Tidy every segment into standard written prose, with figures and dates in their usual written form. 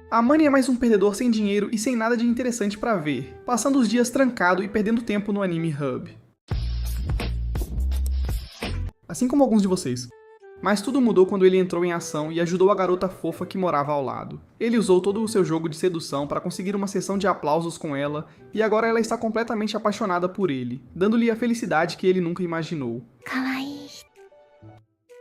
Amani é mais um perdedor sem dinheiro e sem nada de interessante pra ver, passando os dias trancado e perdendo tempo no Anime Hub. Assim como alguns de vocês. Mas tudo mudou quando ele entrou em ação e ajudou a garota fofa que morava ao lado. Ele usou todo o seu jogo de sedução para conseguir uma sessão de aplausos com ela, e agora ela está completamente apaixonada por ele, dando-lhe a felicidade que ele nunca imaginou. Kawaii.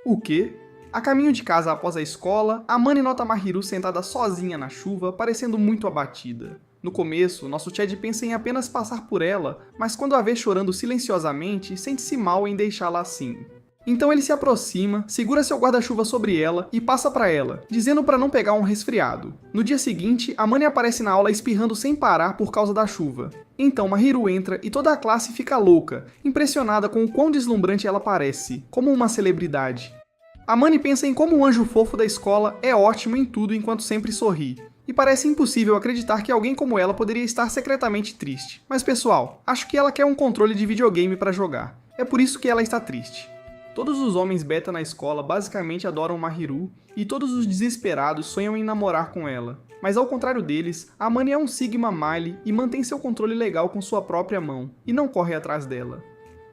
O quê? A caminho de casa após a escola, Amani nota Mahiru sentada sozinha na chuva, parecendo muito abatida. No começo, nosso Chad pensa em apenas passar por ela, mas quando a vê chorando silenciosamente, sente-se mal em deixá-la assim. Então ele se aproxima, segura seu guarda-chuva sobre ela e passa para ela, dizendo para não pegar um resfriado. No dia seguinte, Amani aparece na aula espirrando sem parar por causa da chuva. Então Mahiru entra e toda a classe fica louca, impressionada com o quão deslumbrante ela parece, como uma celebridade. Amani pensa em como o anjo fofo da escola é ótimo em tudo enquanto sempre sorri. E parece impossível acreditar que alguém como ela poderia estar secretamente triste. Mas pessoal, acho que ela quer um controle de videogame para jogar. É por isso que ela está triste. Todos os homens beta na escola basicamente adoram Mahiru, e todos os desesperados sonham em namorar com ela. Mas ao contrário deles, Amani é um Sigma Mile e mantém seu controle legal com sua própria mão, e não corre atrás dela.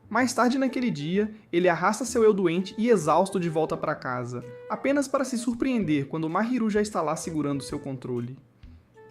Mais tarde naquele dia, ele arrasta seu eu doente e exausto de volta para casa, apenas para se surpreender quando Mahiru já está lá segurando seu controle.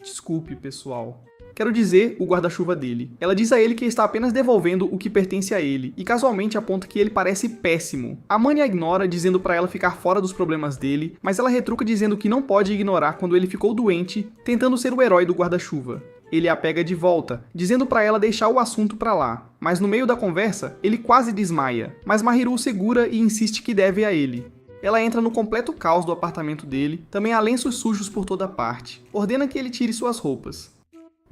Desculpe, pessoal. Quero dizer, o guarda-chuva dele. Ela diz a ele que está apenas devolvendo o que pertence a ele, e casualmente aponta que ele parece péssimo. Amani a ignora, dizendo para ela ficar fora dos problemas dele, mas ela retruca dizendo que não pode ignorar quando ele ficou doente, tentando ser o herói do guarda-chuva. Ele a pega de volta, dizendo para ela deixar o assunto para lá. Mas no meio da conversa, ele quase desmaia, mas Mahiru o segura e insiste que deve a ele. Ela entra no completo caos do apartamento dele, também há lenços sujos por toda parte. Ordena que ele tire suas roupas.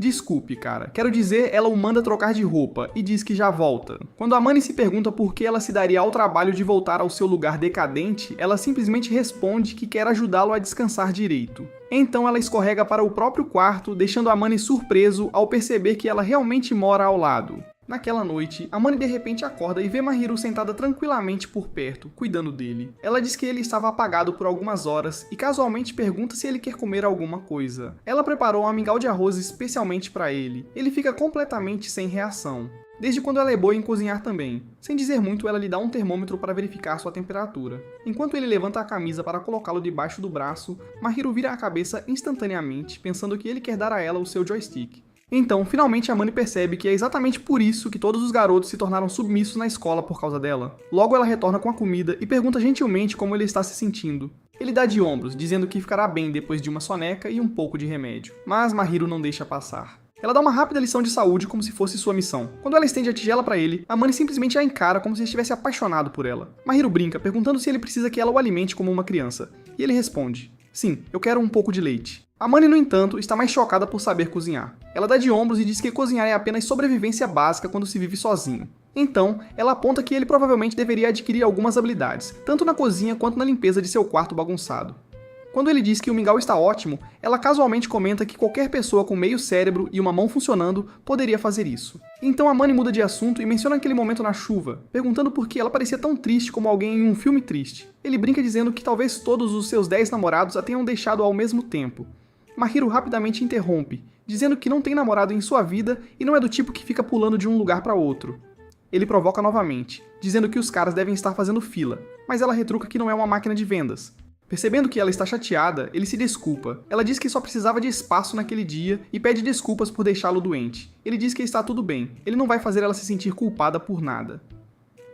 Desculpe, cara. Quero dizer, ela o manda trocar de roupa e diz que já volta. Quando Amani se pergunta por que ela se daria ao trabalho de voltar ao seu lugar decadente, ela simplesmente responde que quer ajudá-lo a descansar direito. Então ela escorrega para o próprio quarto, deixando Amani surpreso ao perceber que ela realmente mora ao lado. Naquela noite, Amani de repente acorda e vê Mahiru sentada tranquilamente por perto, cuidando dele. Ela diz que ele estava apagado por algumas horas e casualmente pergunta se ele quer comer alguma coisa. Ela preparou um mingau de arroz especialmente para ele. Ele fica completamente sem reação. Desde quando ela é boa em cozinhar também. Sem dizer muito, ela lhe dá um termômetro para verificar sua temperatura. Enquanto ele levanta a camisa para colocá-lo debaixo do braço, Mahiru vira a cabeça instantaneamente, pensando que ele quer dar a ela o seu joystick. Então, finalmente Amani percebe que é exatamente por isso que todos os garotos se tornaram submissos na escola por causa dela. Logo ela retorna com a comida e pergunta gentilmente como ele está se sentindo. Ele dá de ombros, dizendo que ficará bem depois de uma soneca e um pouco de remédio. Mas Mahiru não deixa passar. Ela dá uma rápida lição de saúde como se fosse sua missão. Quando ela estende a tigela para ele, Amani simplesmente a encara como se estivesse apaixonado por ela. Mahiru brinca, perguntando se ele precisa que ela o alimente como uma criança. E ele responde: sim, eu quero um pouco de leite. Amani, no entanto, está mais chocada por saber cozinhar. Ela dá de ombros e diz que cozinhar é apenas sobrevivência básica quando se vive sozinho. Então, ela aponta que ele provavelmente deveria adquirir algumas habilidades, tanto na cozinha quanto na limpeza de seu quarto bagunçado. Quando ele diz que o mingau está ótimo, ela casualmente comenta que qualquer pessoa com meio cérebro e uma mão funcionando poderia fazer isso. Então Amani muda de assunto e menciona aquele momento na chuva, perguntando por que ela parecia tão triste como alguém em um filme triste. Ele brinca dizendo que talvez todos os seus 10 namorados a tenham deixado ao mesmo tempo. Mahiru rapidamente interrompe, dizendo que não tem namorado em sua vida e não é do tipo que fica pulando de um lugar para outro. Ele provoca novamente, dizendo que os caras devem estar fazendo fila, mas ela retruca que não é uma máquina de vendas. Percebendo que ela está chateada, ele se desculpa. Ela diz que só precisava de espaço naquele dia e pede desculpas por deixá-lo doente. Ele diz que está tudo bem, ele não vai fazer ela se sentir culpada por nada.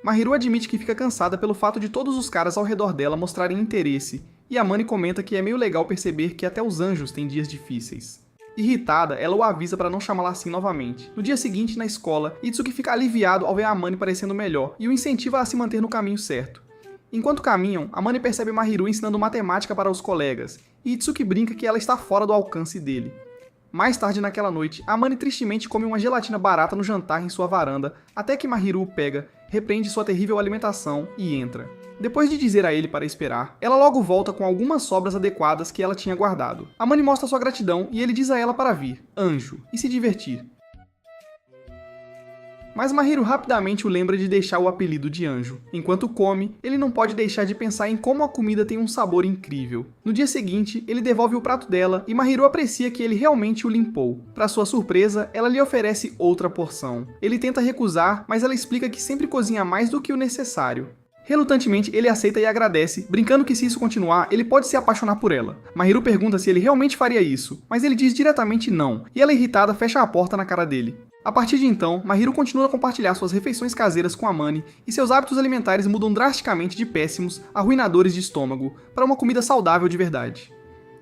Mahiru admite que fica cansada pelo fato de todos os caras ao redor dela mostrarem interesse, e Amani comenta que é meio legal perceber que até os anjos têm dias difíceis. Irritada, ela o avisa para não chamá-la assim novamente. No dia seguinte, na escola, Itsuki fica aliviado ao ver a Amani parecendo melhor e o incentiva a se manter no caminho certo. Enquanto caminham, Amani percebe Mahiru ensinando matemática para os colegas, e Itsuki brinca que ela está fora do alcance dele. Mais tarde naquela noite, Amani tristemente come uma gelatina barata no jantar em sua varanda, até que Mahiru o pega, repreende sua terrível alimentação e entra. Depois de dizer a ele para esperar, ela logo volta com algumas sobras adequadas que ela tinha guardado. Amani mostra sua gratidão e ele diz a ela para vir, anjo, e se divertir. mas Mahiru rapidamente o lembra de deixar o apelido de Anjo. Enquanto come, ele não pode deixar de pensar em como a comida tem um sabor incrível. No dia seguinte, ele devolve o prato dela e Mahiru aprecia que ele realmente o limpou. Para sua surpresa, ela lhe oferece outra porção. Ele tenta recusar, mas ela explica que sempre cozinha mais do que o necessário. Relutantemente, ele aceita e agradece, brincando que se isso continuar, ele pode se apaixonar por ela. Mahiru pergunta se ele realmente faria isso, mas ele diz diretamente não, e ela irritada fecha a porta na cara dele. A partir de então, Mahiru continua a compartilhar suas refeições caseiras com Amane, e seus hábitos alimentares mudam drasticamente de péssimos, arruinadores de estômago, para uma comida saudável de verdade.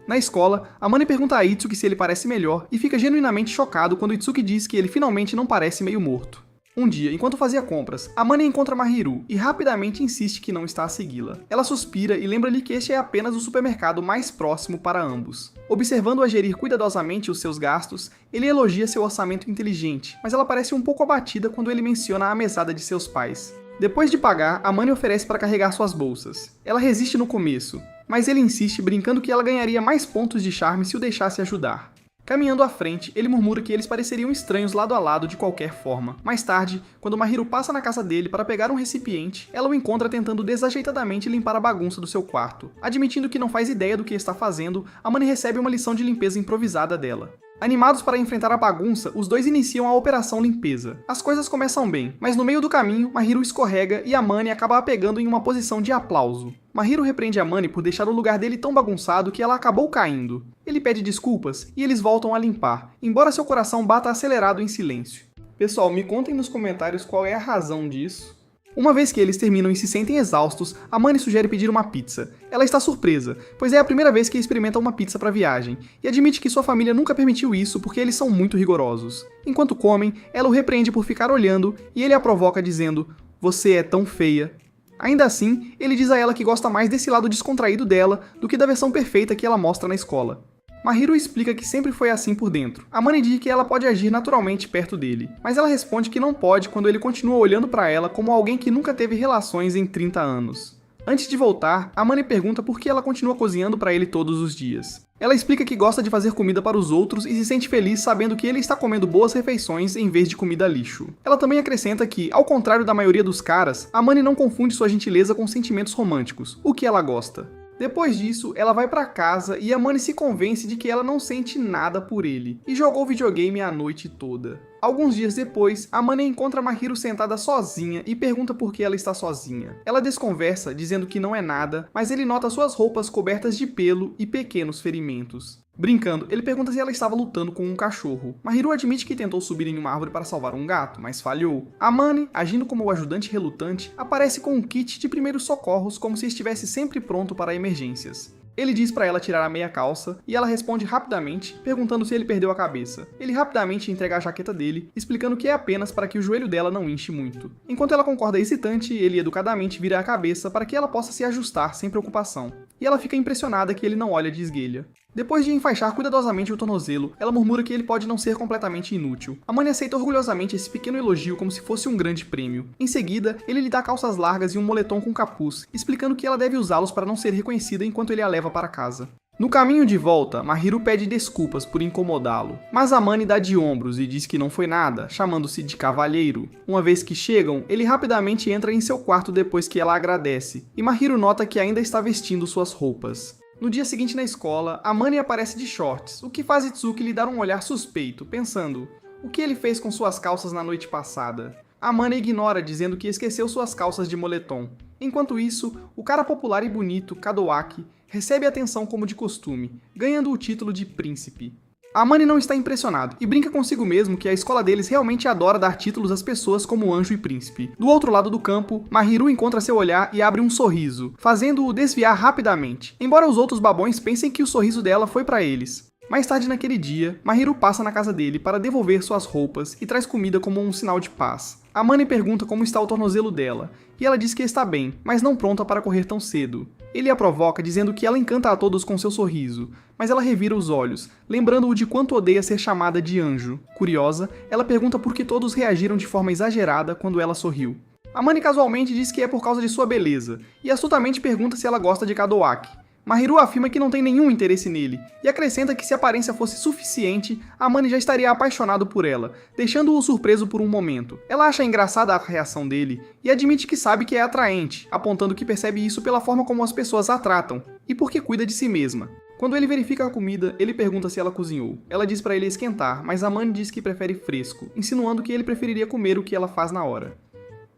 Na escola, Amane pergunta a Itsuki se ele parece melhor, e fica genuinamente chocado quando Itsuki diz que ele finalmente não parece meio morto. Um dia, enquanto fazia compras, Amane encontra Mahiru e rapidamente insiste que não está a segui-la. Ela suspira e lembra-lhe que este é apenas o supermercado mais próximo para ambos. Observando-a gerir cuidadosamente os seus gastos, ele elogia seu orçamento inteligente, mas ela parece um pouco abatida quando ele menciona a mesada de seus pais. Depois de pagar, Amane oferece para carregar suas bolsas. Ela resiste no começo, mas ele insiste brincando que ela ganharia mais pontos de charme se o deixasse ajudar. Caminhando à frente, ele murmura que eles pareceriam estranhos lado a lado de qualquer forma. Mais tarde, quando Mahiru passa na casa dele para pegar um recipiente, ela o encontra tentando desajeitadamente limpar a bagunça do seu quarto. Admitindo que não faz ideia do que está fazendo, Amane recebe uma lição de limpeza improvisada dela. Animados para enfrentar a bagunça, os dois iniciam a operação limpeza. As coisas começam bem, mas no meio do caminho, Mahiru escorrega e Amane acaba a pegando em uma posição de aplauso. Mahiru repreende Amane por deixar o lugar dele tão bagunçado que ela acabou caindo. Ele pede desculpas e eles voltam a limpar, embora seu coração bata acelerado em silêncio. Pessoal, me contem nos comentários qual é a razão disso. Uma vez que eles terminam e se sentem exaustos, Amane sugere pedir uma pizza. Ela está surpresa, pois é a primeira vez que experimenta uma pizza para viagem, e admite que sua família nunca permitiu isso porque eles são muito rigorosos. Enquanto comem, ela o repreende por ficar olhando e ele a provoca dizendo: "Você é tão feia." Ainda assim, ele diz a ela que gosta mais desse lado descontraído dela do que da versão perfeita que ela mostra na escola. Mahiru explica que sempre foi assim por dentro. Amane diz que ela pode agir naturalmente perto dele, mas ela responde que não pode quando ele continua olhando para ela como alguém que nunca teve relações em 30 anos. Antes de voltar, Amane pergunta por que ela continua cozinhando para ele todos os dias. Ela explica que gosta de fazer comida para os outros e se sente feliz sabendo que ele está comendo boas refeições em vez de comida lixo. Ela também acrescenta que, ao contrário da maioria dos caras, Amane não confunde sua gentileza com sentimentos românticos, o que ela gosta. Depois disso, ela vai pra casa e Amane se convence de que ela não sente nada por ele, e jogou videogame a noite toda. Alguns dias depois, Amane encontra Mahiru sentada sozinha e pergunta por que ela está sozinha. Ela desconversa, dizendo que não é nada, mas ele nota suas roupas cobertas de pelo e pequenos ferimentos. Brincando, ele pergunta se ela estava lutando com um cachorro. Mahiru admite que tentou subir em uma árvore para salvar um gato, mas falhou. Amane, agindo como o ajudante relutante, aparece com um kit de primeiros socorros como se estivesse sempre pronto para emergências. Ele diz para ela tirar a meia calça e ela responde rapidamente, perguntando se ele perdeu a cabeça. Ele rapidamente entrega a jaqueta dele, explicando que é apenas para que o joelho dela não inche muito. Enquanto ela concorda hesitante, ele educadamente vira a cabeça para que ela possa se ajustar sem preocupação. E ela fica impressionada que ele não olha de esguelha. Depois de enfaixar cuidadosamente o tornozelo, ela murmura que ele pode não ser completamente inútil. Amane aceita orgulhosamente esse pequeno elogio como se fosse um grande prêmio. Em seguida, ele lhe dá calças largas e um moletom com capuz, explicando que ela deve usá-los para não ser reconhecida enquanto ele a leva para casa. No caminho de volta, Mahiru pede desculpas por incomodá-lo, mas Amane dá de ombros e diz que não foi nada, chamando-se de cavalheiro. Uma vez que chegam, ele rapidamente entra em seu quarto depois que ela agradece, e Mahiru nota que ainda está vestindo suas roupas. No dia seguinte na escola, Amane aparece de shorts, o que faz Itsuki lhe dar um olhar suspeito, pensando: o que ele fez com suas calças na noite passada? Amane ignora, dizendo que esqueceu suas calças de moletom. Enquanto isso, o cara popular e bonito, Kadowaki, recebe atenção como de costume, ganhando o título de príncipe. Amane não está impressionado e brinca consigo mesmo que a escola deles realmente adora dar títulos às pessoas como anjo e príncipe. Do outro lado do campo, Mahiru encontra seu olhar e abre um sorriso, fazendo-o desviar rapidamente, embora os outros babões pensem que o sorriso dela foi para eles. Mais tarde naquele dia, Mahiru passa na casa dele para devolver suas roupas e traz comida como um sinal de paz. Amane pergunta como está o tornozelo dela, e ela diz que está bem, mas não pronta para correr tão cedo. Ele a provoca dizendo que ela encanta a todos com seu sorriso, mas ela revira os olhos, lembrando-o de quanto odeia ser chamada de anjo. Curiosa, ela pergunta por que todos reagiram de forma exagerada quando ela sorriu. Amane casualmente diz que é por causa de sua beleza, e astutamente pergunta se ela gosta de Kadowaki. Mahiru afirma que não tem nenhum interesse nele, e acrescenta que se a aparência fosse suficiente, Amane já estaria apaixonado por ela, deixando-o surpreso por um momento. Ela acha engraçada a reação dele, e admite que sabe que é atraente, apontando que percebe isso pela forma como as pessoas a tratam, e porque cuida de si mesma. Quando ele verifica a comida, ele pergunta se ela cozinhou. Ela diz para ele esquentar, mas Amane diz que prefere fresco, insinuando que ele preferiria comer o que ela faz na hora.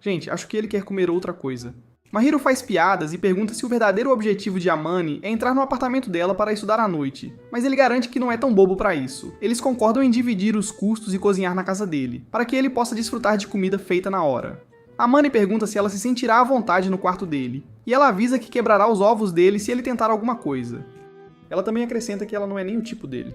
Gente, acho que ele quer comer outra coisa. Mahiru faz piadas e pergunta se o verdadeiro objetivo de Amane é entrar no apartamento dela para estudar à noite, mas ele garante que não é tão bobo para isso. Eles concordam em dividir os custos e cozinhar na casa dele, para que ele possa desfrutar de comida feita na hora. Amane pergunta se ela se sentirá à vontade no quarto dele, e ela avisa que quebrará os ovos dele se ele tentar alguma coisa. Ela também acrescenta que ela não é nem o tipo dele.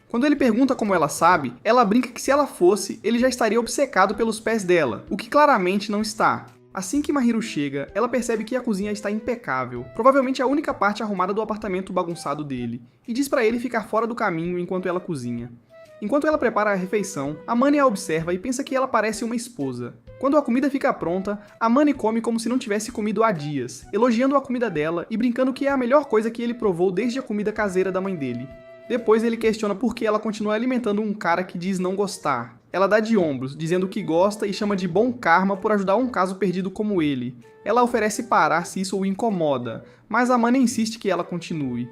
Quando ele pergunta como ela sabe, ela brinca que se ela fosse, ele já estaria obcecado pelos pés dela, o que claramente não está. Assim que Mahiru chega, ela percebe que a cozinha está impecável, provavelmente a única parte arrumada do apartamento bagunçado dele, e diz para ele ficar fora do caminho enquanto ela cozinha. Enquanto ela prepara a refeição, Amane a observa e pensa que ela parece uma esposa. Quando a comida fica pronta, Amane come como se não tivesse comido há dias, elogiando a comida dela e brincando que é a melhor coisa que ele provou desde a comida caseira da mãe dele. Depois ele questiona por que ela continua alimentando um cara que diz não gostar. Ela dá de ombros, dizendo que gosta e chama de bom karma por ajudar um caso perdido como ele. Ela oferece parar se isso o incomoda, mas Amane insiste que ela continue.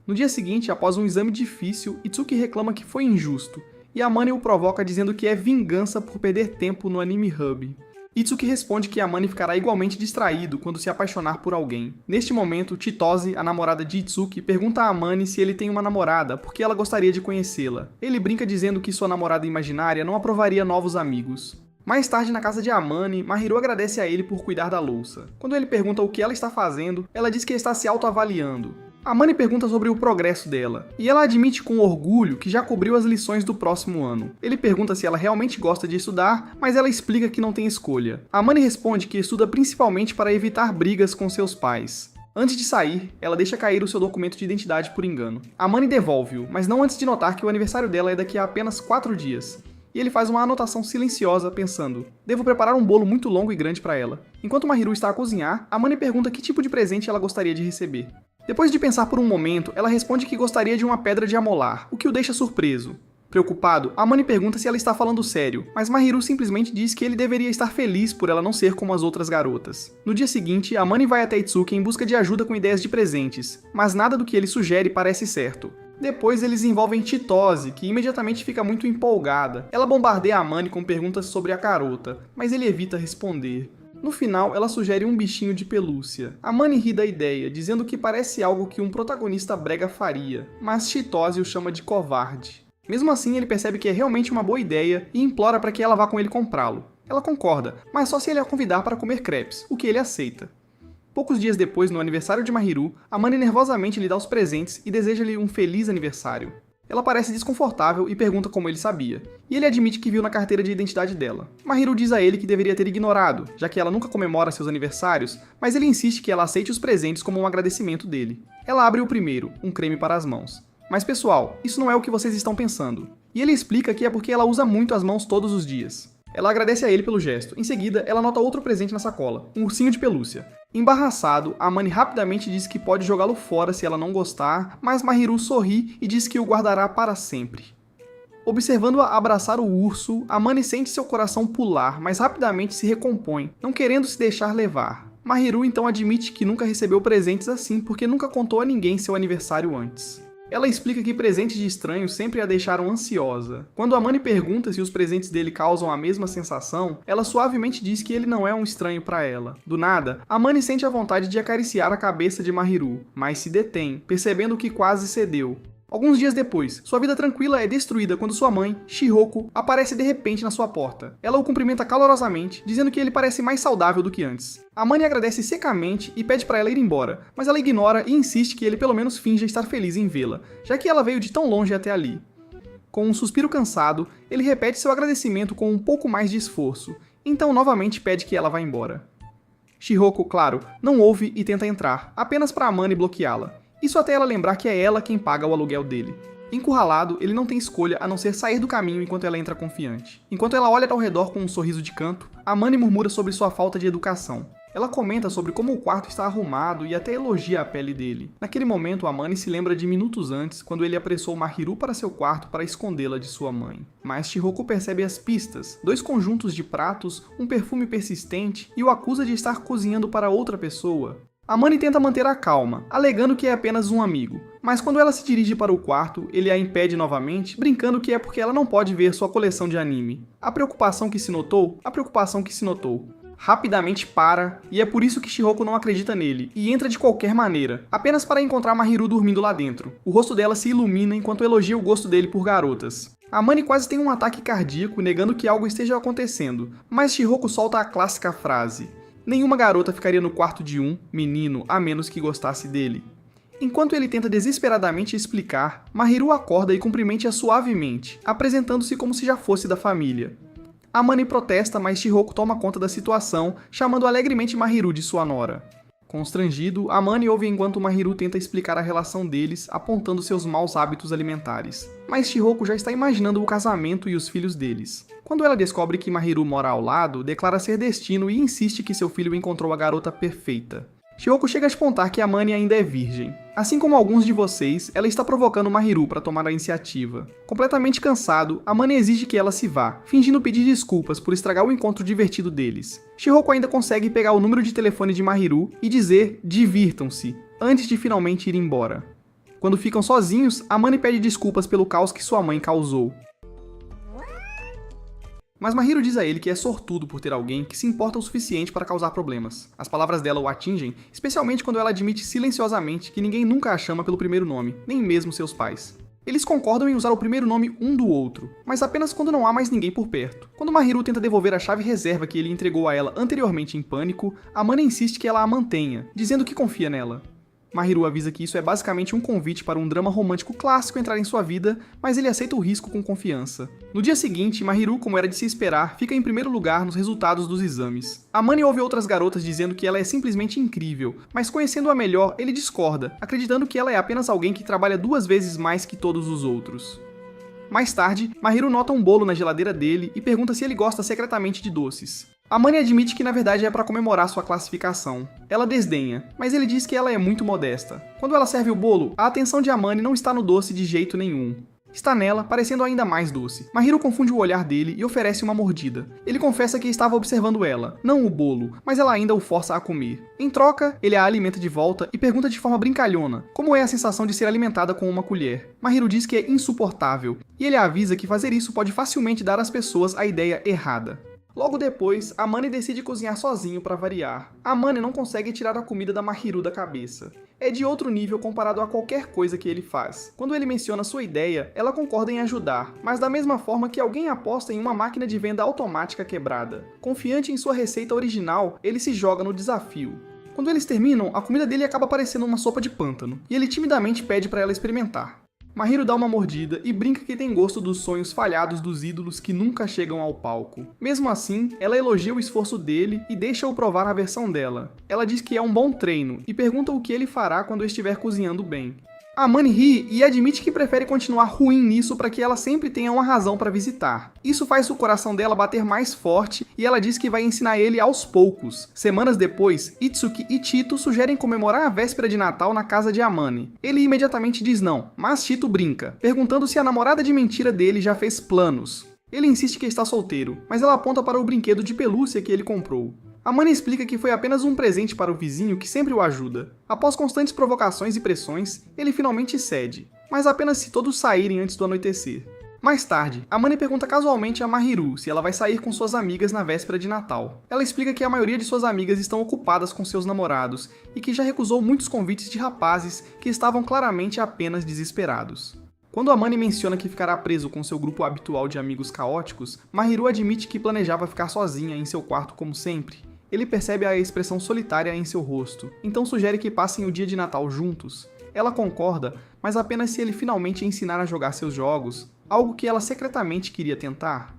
No dia seguinte, após um exame difícil, Itsuki reclama que foi injusto, e Amane o provoca dizendo que é vingança por perder tempo no Anime Hub. Itsuki responde que Amane ficará igualmente distraído quando se apaixonar por alguém. Neste momento, Chitose, a namorada de Itsuki, pergunta a Amane se ele tem uma namorada, porque ela gostaria de conhecê-la. Ele brinca dizendo que sua namorada imaginária não aprovaria novos amigos. Mais tarde, na casa de Amane, Mahiru agradece a ele por cuidar da louça. Quando ele pergunta o que ela está fazendo, ela diz que está se autoavaliando. Amane pergunta sobre o progresso dela, e ela admite com orgulho que já cobriu as lições do próximo ano. Ele pergunta se ela realmente gosta de estudar, mas ela explica que não tem escolha. Amane responde que estuda principalmente para evitar brigas com seus pais. Antes de sair, ela deixa cair o seu documento de identidade por engano. Amane devolve-o, mas não antes de notar que o aniversário dela é daqui a apenas 4 dias. E ele faz uma anotação silenciosa, pensando: devo preparar um bolo muito longo e grande para ela. Enquanto Mahiru está a cozinhar, Amane pergunta que tipo de presente ela gostaria de receber. Depois de pensar por um momento, ela responde que gostaria de uma pedra de amolar, o que o deixa surpreso. Preocupado, Amane pergunta se ela está falando sério, mas Mahiru simplesmente diz que ele deveria estar feliz por ela não ser como as outras garotas. No dia seguinte, Amane vai até Itsuki em busca de ajuda com ideias de presentes, mas nada do que ele sugere parece certo. Depois eles envolvem Chitose, que imediatamente fica muito empolgada. Ela bombardeia Amane com perguntas sobre a garota, mas ele evita responder. No final, ela sugere um bichinho de pelúcia. Amane ri da ideia, dizendo que parece algo que um protagonista brega faria, mas Chitose o chama de covarde. Mesmo assim, ele percebe que é realmente uma boa ideia e implora para que ela vá com ele comprá-lo. Ela concorda, mas só se ele a convidar para comer crepes, o que ele aceita. Poucos dias depois, no aniversário de Mahiru, Amane nervosamente lhe dá os presentes e deseja-lhe um feliz aniversário. Ela parece desconfortável e pergunta como ele sabia, e ele admite que viu na carteira de identidade dela. Mahiru diz a ele que deveria ter ignorado, já que ela nunca comemora seus aniversários, mas ele insiste que ela aceite os presentes como um agradecimento dele. Ela abre o primeiro, um creme para as mãos. Mas pessoal, isso não é o que vocês estão pensando. E ele explica que é porque ela usa muito as mãos todos os dias. Ela agradece a ele pelo gesto. Em seguida, ela nota outro presente na sacola, um ursinho de pelúcia. Embaraçado, Amane rapidamente diz que pode jogá-lo fora se ela não gostar, mas Mahiru sorri e diz que o guardará para sempre. Observando-a abraçar o urso, Amane sente seu coração pular, mas rapidamente se recompõe, não querendo se deixar levar. Mahiru então admite que nunca recebeu presentes assim porque nunca contou a ninguém seu aniversário antes. Ela explica que presentes de estranhos sempre a deixaram ansiosa. Quando Amane pergunta se os presentes dele causam a mesma sensação, ela suavemente diz que ele não é um estranho para ela. Do nada, Amane sente a vontade de acariciar a cabeça de Mahiru, mas se detém, percebendo que quase cedeu. Alguns dias depois, sua vida tranquila é destruída quando sua mãe, Shihoko, aparece de repente na sua porta. Ela o cumprimenta calorosamente, dizendo que ele parece mais saudável do que antes. Amane agradece secamente e pede para ela ir embora, mas ela ignora e insiste que ele pelo menos finja estar feliz em vê-la, já que ela veio de tão longe até ali. Com um suspiro cansado, ele repete seu agradecimento com um pouco mais de esforço, então novamente pede que ela vá embora. Shihoko, claro, não ouve e tenta entrar, apenas para Amane bloqueá-la. Isso até ela lembrar que é ela quem paga o aluguel dele. Encurralado, ele não tem escolha a não ser sair do caminho enquanto ela entra confiante. Enquanto ela olha ao redor com um sorriso de canto, Amane murmura sobre sua falta de educação. Ela comenta sobre como o quarto está arrumado e até elogia a pele dele. Naquele momento, Amane se lembra de minutos antes, quando ele apressou Mahiru para seu quarto para escondê-la de sua mãe. Mas Chihoko percebe as pistas, 2 conjuntos de pratos, um perfume persistente e o acusa de estar cozinhando para outra pessoa. Amane tenta manter a calma, alegando que é apenas um amigo, mas quando ela se dirige para o quarto, ele a impede novamente, brincando que é porque ela não pode ver sua coleção de anime. A preocupação que se notou, rapidamente para, e é por isso que Chihoko não acredita nele, e entra de qualquer maneira, apenas para encontrar Mahiru dormindo lá dentro. O rosto dela se ilumina enquanto elogia o gosto dele por garotas. Amane quase tem um ataque cardíaco, negando que algo esteja acontecendo, mas Chihoko solta a clássica frase: nenhuma garota ficaria no quarto de um menino a menos que gostasse dele. Enquanto ele tenta desesperadamente explicar, Mahiru acorda e cumprimenta-a suavemente, apresentando-se como se já fosse da família. Amane protesta, mas Chihoko toma conta da situação, chamando alegremente Mahiru de sua nora. Constrangido, Amane ouve enquanto Mahiru tenta explicar a relação deles, apontando seus maus hábitos alimentares. Mas Chihoko já está imaginando o casamento e os filhos deles. Quando ela descobre que Mahiru mora ao lado, declara ser destino e insiste que seu filho encontrou a garota perfeita. Chihoko chega a apontar que Amane ainda é virgem. Assim como alguns de vocês, ela está provocando Mahiru para tomar a iniciativa. Completamente cansado, Amane exige que ela se vá, fingindo pedir desculpas por estragar o encontro divertido deles. Chihoko ainda consegue pegar o número de telefone de Mahiru e dizer "divirtam-se", antes de finalmente ir embora. Quando ficam sozinhos, Amane pede desculpas pelo caos que sua mãe causou. Mas Mahiru diz a ele que é sortudo por ter alguém que se importa o suficiente para causar problemas. As palavras dela o atingem, especialmente quando ela admite silenciosamente que ninguém nunca a chama pelo primeiro nome, nem mesmo seus pais. Eles concordam em usar o primeiro nome um do outro, mas apenas quando não há mais ninguém por perto. Quando Mahiru tenta devolver a chave reserva que ele entregou a ela anteriormente em pânico, Amane insiste que ela a mantenha, dizendo que confia nela. Mahiru avisa que isso é basicamente um convite para um drama romântico clássico entrar em sua vida, mas ele aceita o risco com confiança. No dia seguinte, Mahiru, como era de se esperar, fica em primeiro lugar nos resultados dos exames. Amane ouve outras garotas dizendo que ela é simplesmente incrível, mas conhecendo-a melhor, ele discorda, acreditando que ela é apenas alguém que trabalha 2 vezes mais que todos os outros. Mais tarde, Mahiru nota um bolo na geladeira dele e pergunta se ele gosta secretamente de doces. Amane admite que na verdade é para comemorar sua classificação. Ela desdenha, mas ele diz que ela é muito modesta. Quando ela serve o bolo, a atenção de Amane não está no doce de jeito nenhum. Está nela, parecendo ainda mais doce. Mahiru confunde o olhar dele e oferece uma mordida. Ele confessa que estava observando ela, não o bolo, mas ela ainda o força a comer. Em troca, ele a alimenta de volta e pergunta de forma brincalhona como é a sensação de ser alimentada com uma colher. Mahiru diz que é insuportável, e ele a avisa que fazer isso pode facilmente dar às pessoas a ideia errada. Logo depois, Amane decide cozinhar sozinho para variar. Amane não consegue tirar a comida da Mahiru da cabeça. É de outro nível comparado a qualquer coisa que ele faz. Quando ele menciona sua ideia, ela concorda em ajudar, mas da mesma forma que alguém aposta em uma máquina de venda automática quebrada. Confiante em sua receita original, ele se joga no desafio. Quando eles terminam, a comida dele acaba parecendo uma sopa de pântano, e ele timidamente pede para ela experimentar. Mahiru dá uma mordida e brinca que tem gosto dos sonhos falhados dos ídolos que nunca chegam ao palco. Mesmo assim, ela elogia o esforço dele e deixa-o provar a versão dela. Ela diz que é um bom treino e pergunta o que ele fará quando estiver cozinhando bem. Amane ri e admite que prefere continuar ruim nisso para que ela sempre tenha uma razão para visitar. Isso faz o coração dela bater mais forte e ela diz que vai ensinar ele aos poucos. Semanas depois, Itsuki e Chito sugerem comemorar a véspera de Natal na casa de Amane. Ele imediatamente diz não, mas Chito brinca, perguntando se a namorada de mentira dele já fez planos. Ele insiste que está solteiro, mas ela aponta para o brinquedo de pelúcia que ele comprou. Amane explica que foi apenas um presente para o vizinho que sempre o ajuda. Após constantes provocações e pressões, ele finalmente cede, mas apenas se todos saírem antes do anoitecer. Mais tarde, Amane pergunta casualmente a Mahiru se ela vai sair com suas amigas na véspera de Natal. Ela explica que a maioria de suas amigas estão ocupadas com seus namorados e que já recusou muitos convites de rapazes que estavam claramente apenas desesperados. Quando Amane menciona que ficará preso com seu grupo habitual de amigos caóticos, Mahiru admite que planejava ficar sozinha em seu quarto como sempre. Ele percebe a expressão solitária em seu rosto, então sugere que passem o dia de Natal juntos. Ela concorda, mas apenas se ele finalmente ensinar a jogar seus jogos, algo que ela secretamente queria tentar.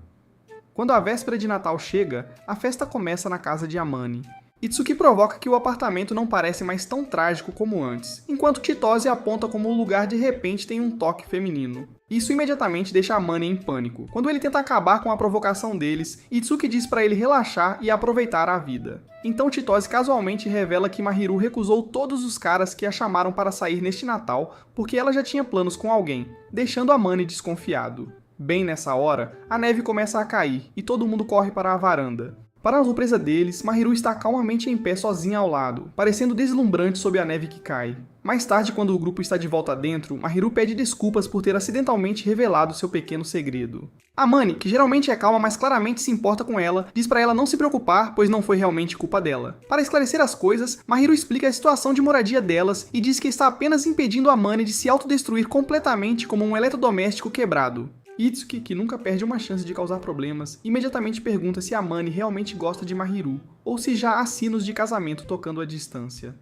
Quando a véspera de Natal chega, a festa começa na casa de Amane. Itsuki provoca que o apartamento não parece mais tão trágico como antes, enquanto Chitose aponta como o lugar de repente tem um toque feminino. Isso imediatamente deixa Amane em pânico. Quando ele tenta acabar com a provocação deles, Itsuki diz para ele relaxar e aproveitar a vida. Então Chitose casualmente revela que Mahiru recusou todos os caras que a chamaram para sair neste Natal porque ela já tinha planos com alguém, deixando Amane desconfiado. Bem nessa hora, a neve começa a cair e todo mundo corre para a varanda. Para a surpresa deles, Mahiru está calmamente em pé sozinha ao lado, parecendo deslumbrante sob a neve que cai. Mais tarde, quando o grupo está de volta dentro, Mahiru pede desculpas por ter acidentalmente revelado seu pequeno segredo. Amane, que geralmente é calma mas claramente se importa com ela, diz para ela não se preocupar, pois não foi realmente culpa dela. Para esclarecer as coisas, Mahiru explica a situação de moradia delas e diz que está apenas impedindo Amane de se autodestruir completamente como um eletrodoméstico quebrado. Itsuki, que nunca perde uma chance de causar problemas, imediatamente pergunta se Amane realmente gosta de Mahiru, ou se já há sinos de casamento tocando à distância.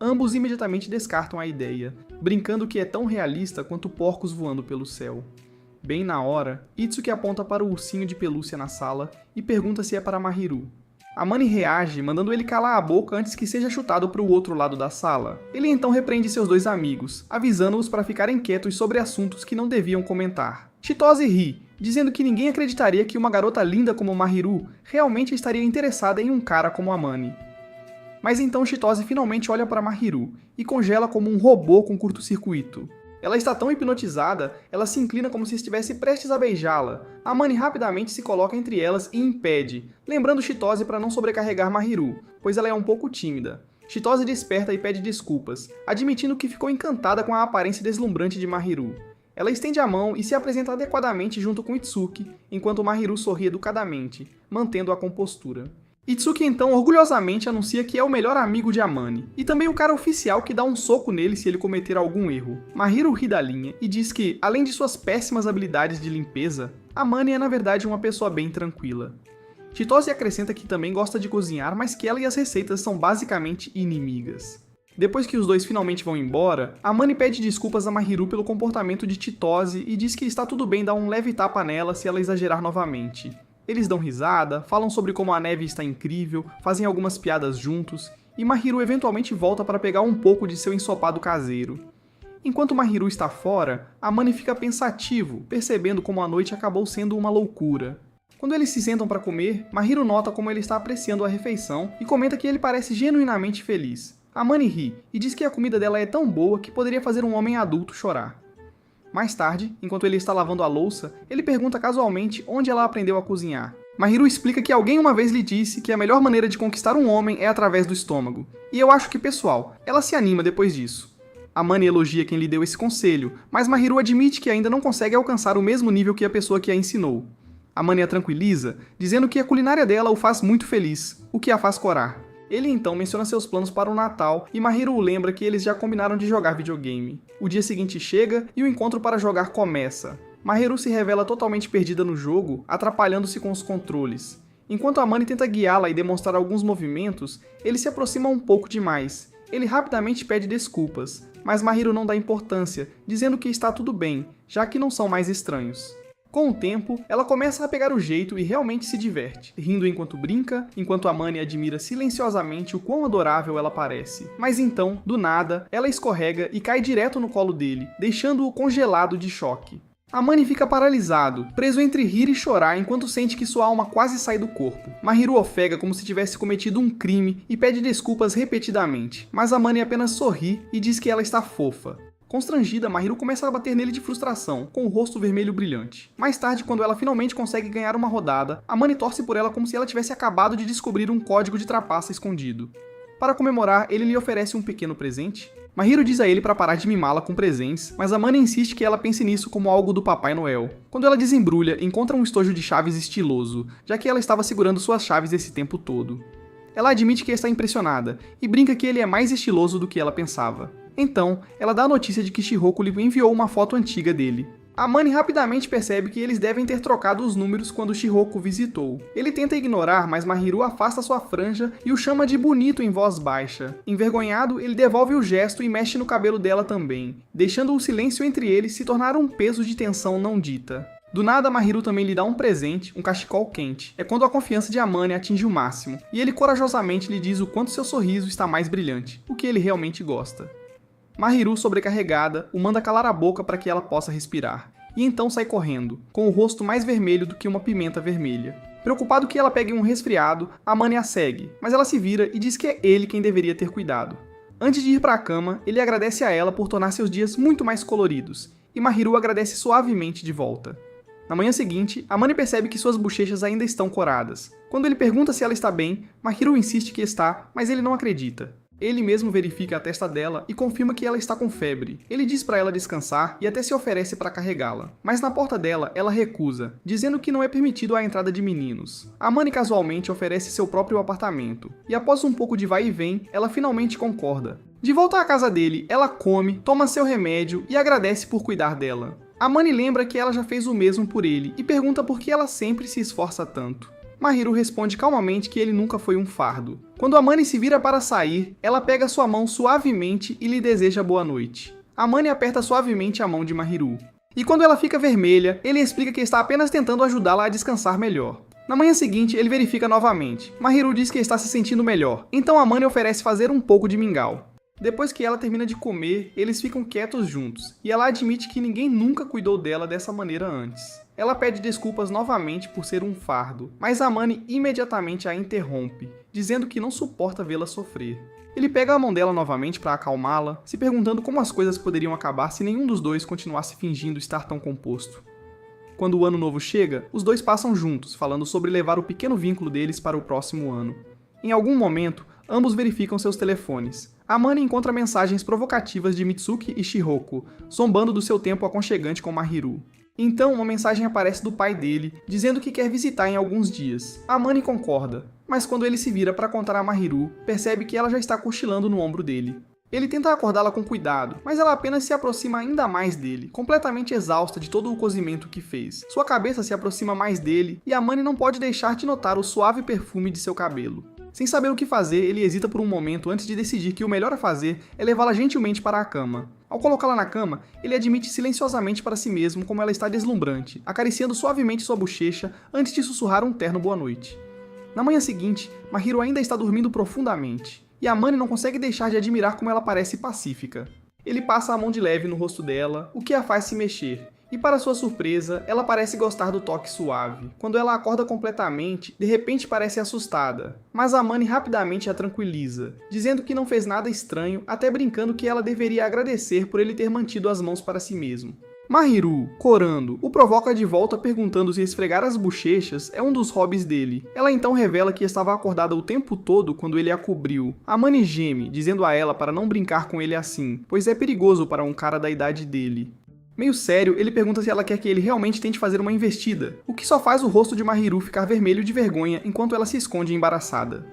Ambos imediatamente descartam a ideia, brincando que é tão realista quanto porcos voando pelo céu. Bem na hora, Itsuki aponta para o ursinho de pelúcia na sala e pergunta se é para Mahiru. Amane reage, mandando ele calar a boca antes que seja chutado para o outro lado da sala. Ele então repreende seus dois amigos, avisando-os para ficarem quietos sobre assuntos que não deviam comentar. Chitose ri, dizendo que ninguém acreditaria que uma garota linda como Mahiru realmente estaria interessada em um cara como Amane. Mas então Chitose finalmente olha para Mahiru e congela como um robô com curto-circuito. Ela está tão hipnotizada, ela se inclina como se estivesse prestes a beijá-la. Amane rapidamente se coloca entre elas e impede, lembrando Chitose para não sobrecarregar Mahiru, pois ela é um pouco tímida. Chitose desperta e pede desculpas, admitindo que ficou encantada com a aparência deslumbrante de Mahiru. Ela estende a mão e se apresenta adequadamente junto com Itsuki, enquanto Mahiru sorri educadamente, mantendo a compostura. Itsuki então orgulhosamente anuncia que é o melhor amigo de Amane, e também o cara oficial que dá um soco nele se ele cometer algum erro. Mahiru ri da linha e diz que, além de suas péssimas habilidades de limpeza, Amane é na verdade uma pessoa bem tranquila. Chitose acrescenta que também gosta de cozinhar, mas que ela e as receitas são basicamente inimigas. Depois que os dois finalmente vão embora, Amane pede desculpas a Mahiru pelo comportamento de Chitose e diz que está tudo bem dar um leve tapa nela se ela exagerar novamente. Eles dão risada, falam sobre como a neve está incrível, fazem algumas piadas juntos, e Mahiru eventualmente volta para pegar um pouco de seu ensopado caseiro. Enquanto Mahiru está fora, Amane fica pensativo, percebendo como a noite acabou sendo uma loucura. Quando eles se sentam para comer, Mahiru nota como ele está apreciando a refeição e comenta que ele parece genuinamente feliz. Amane ri e diz que a comida dela é tão boa que poderia fazer um homem adulto chorar. Mais tarde, enquanto ele está lavando a louça, ele pergunta casualmente onde ela aprendeu a cozinhar. Mahiru explica que alguém uma vez lhe disse que a melhor maneira de conquistar um homem é através do estômago. E eu acho que, pessoal, ela se anima depois disso. Amane elogia quem lhe deu esse conselho, mas Mahiru admite que ainda não consegue alcançar o mesmo nível que a pessoa que a ensinou. Amane a tranquiliza, dizendo que a culinária dela o faz muito feliz, o que a faz corar. Ele então menciona seus planos para o Natal e Mahiru o lembra que eles já combinaram de jogar videogame. O dia seguinte chega e o encontro para jogar começa. Mahiru se revela totalmente perdida no jogo, atrapalhando-se com os controles. Enquanto Amane tenta guiá-la e demonstrar alguns movimentos, ele se aproxima um pouco demais. Ele rapidamente pede desculpas, mas Mahiru não dá importância, dizendo que está tudo bem, já que não são mais estranhos. Com o tempo, ela começa a pegar o jeito e realmente se diverte, rindo enquanto brinca, enquanto Amane admira silenciosamente o quão adorável ela parece. Mas então, do nada, ela escorrega e cai direto no colo dele, deixando-o congelado de choque. Amane fica paralisado, preso entre rir e chorar enquanto sente que sua alma quase sai do corpo. Mahiru ofega como se tivesse cometido um crime e pede desculpas repetidamente, mas Amane apenas sorri e diz que ela está fofa. Constrangida, Mahiru começa a bater nele de frustração, com o rosto vermelho brilhante. Mais tarde, quando ela finalmente consegue ganhar uma rodada, Amane torce por ela como se ela tivesse acabado de descobrir um código de trapaça escondido. Para comemorar, ele lhe oferece um pequeno presente. Mahiru diz a ele para parar de mimá-la com presentes, mas Amane insiste que ela pense nisso como algo do Papai Noel. Quando ela desembrulha, encontra um estojo de chaves estiloso, já que ela estava segurando suas chaves esse tempo todo. Ela admite que está impressionada, e brinca que ele é mais estiloso do que ela pensava. Então, ela dá a notícia de que Shihoko lhe enviou uma foto antiga dele. Amane rapidamente percebe que eles devem ter trocado os números quando Shihoko visitou. Ele tenta ignorar, mas Mahiru afasta sua franja e o chama de bonito em voz baixa. Envergonhado, ele devolve o gesto e mexe no cabelo dela também, deixando o silêncio entre eles se tornar um peso de tensão não dita. Do nada, Mahiru também lhe dá um presente, um cachecol quente. É quando a confiança de Amane atinge o máximo, e ele corajosamente lhe diz o quanto seu sorriso está mais brilhante, o que ele realmente gosta. Mahiru, sobrecarregada, o manda calar a boca para que ela possa respirar, e então sai correndo, com o rosto mais vermelho do que uma pimenta vermelha. Preocupado que ela pegue um resfriado, Amane a segue, mas ela se vira e diz que é ele quem deveria ter cuidado. Antes de ir para a cama, ele agradece a ela por tornar seus dias muito mais coloridos, e Mahiru agradece suavemente de volta. Na manhã seguinte, Amane percebe que suas bochechas ainda estão coradas. Quando ele pergunta se ela está bem, Mahiru insiste que está, mas ele não acredita. Ele mesmo verifica a testa dela e confirma que ela está com febre. Ele diz para ela descansar e até se oferece para carregá-la. Mas na porta dela, ela recusa, dizendo que não é permitido a entrada de meninos. Amane casualmente oferece seu próprio apartamento. E após um pouco de vai e vem, ela finalmente concorda. De volta à casa dele, ela come, toma seu remédio e agradece por cuidar dela. Amane lembra que ela já fez o mesmo por ele e pergunta por que ela sempre se esforça tanto. Mahiru responde calmamente que ele nunca foi um fardo. Quando Amane se vira para sair, ela pega sua mão suavemente e lhe deseja boa noite. Amane aperta suavemente a mão de Mahiru. E quando ela fica vermelha, ele explica que está apenas tentando ajudá-la a descansar melhor. Na manhã seguinte, ele verifica novamente. Mahiru diz que está se sentindo melhor, então Amane oferece fazer um pouco de mingau. Depois que ela termina de comer, eles ficam quietos juntos, e ela admite que ninguém nunca cuidou dela dessa maneira antes. Ela pede desculpas novamente por ser um fardo, mas Amane imediatamente a interrompe, dizendo que não suporta vê-la sofrer. Ele pega a mão dela novamente para acalmá-la, se perguntando como as coisas poderiam acabar se nenhum dos dois continuasse fingindo estar tão composto. Quando o ano novo chega, os dois passam juntos, falando sobre levar o pequeno vínculo deles para o próximo ano. Em algum momento, ambos verificam seus telefones. Amane encontra mensagens provocativas de Mitsuki e Shihoko, zombando do seu tempo aconchegante com Mahiru. Então, uma mensagem aparece do pai dele, dizendo que quer visitar em alguns dias. Amane concorda, mas quando ele se vira para contar a Mahiru, percebe que ela já está cochilando no ombro dele. Ele tenta acordá-la com cuidado, mas ela apenas se aproxima ainda mais dele, completamente exausta de todo o cozimento que fez. Sua cabeça se aproxima mais dele, e Amane não pode deixar de notar o suave perfume de seu cabelo. Sem saber o que fazer, ele hesita por um momento antes de decidir que o melhor a fazer é levá-la gentilmente para a cama. Ao colocá-la na cama, ele admite silenciosamente para si mesmo como ela está deslumbrante, acariciando suavemente sua bochecha antes de sussurrar um terno boa noite. Na manhã seguinte, Mahiru ainda está dormindo profundamente, e Amane não consegue deixar de admirar como ela parece pacífica. Ele passa a mão de leve no rosto dela, o que a faz se mexer. E para sua surpresa, ela parece gostar do toque suave. Quando ela acorda completamente, de repente parece assustada. Mas Amane rapidamente a tranquiliza, dizendo que não fez nada estranho, até brincando que ela deveria agradecer por ele ter mantido as mãos para si mesmo. Mahiru, corando, o provoca de volta perguntando se esfregar as bochechas é um dos hobbies dele. Ela então revela que estava acordada o tempo todo quando ele a cobriu. Amane geme, dizendo a ela para não brincar com ele assim, pois é perigoso para um cara da idade dele. Meio sério, ele pergunta se ela quer que ele realmente tente fazer uma investida, o que só faz o rosto de Mahiru ficar vermelho de vergonha enquanto ela se esconde embaraçada.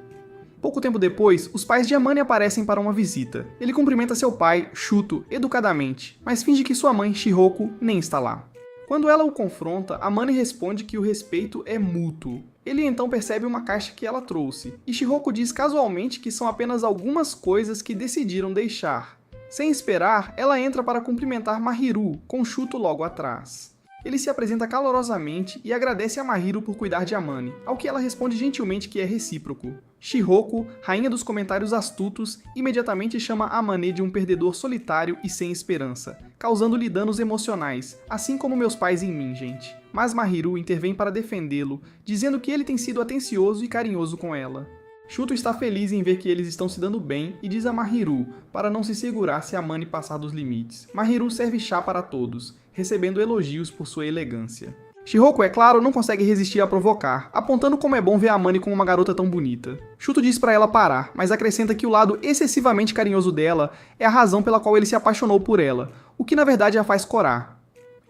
Pouco tempo depois, os pais de Amane aparecem para uma visita. Ele cumprimenta seu pai, Shuto, educadamente, mas finge que sua mãe, Shihoko, nem está lá. Quando ela o confronta, Amane responde que o respeito é mútuo. Ele então percebe uma caixa que ela trouxe, e Shihoko diz casualmente que são apenas algumas coisas que decidiram deixar. Sem esperar, ela entra para cumprimentar Mahiru, com Shuto logo atrás. Ele se apresenta calorosamente e agradece a Mahiru por cuidar de Amane, ao que ela responde gentilmente que é recíproco. Shihoko, rainha dos comentários astutos, imediatamente chama Amane de um perdedor solitário e sem esperança, causando-lhe danos emocionais, assim como meus pais em mim, gente. Mas Mahiru intervém para defendê-lo, dizendo que ele tem sido atencioso e carinhoso com ela. Shuto está feliz em ver que eles estão se dando bem e diz a Mahiru para não se segurar se Amane passar dos limites. Mahiru serve chá para todos, recebendo elogios por sua elegância. Shihoko, é claro, não consegue resistir a provocar, apontando como é bom ver Amane com uma garota tão bonita. Shuto diz para ela parar, mas acrescenta que o lado excessivamente carinhoso dela é a razão pela qual ele se apaixonou por ela, o que na verdade a faz corar.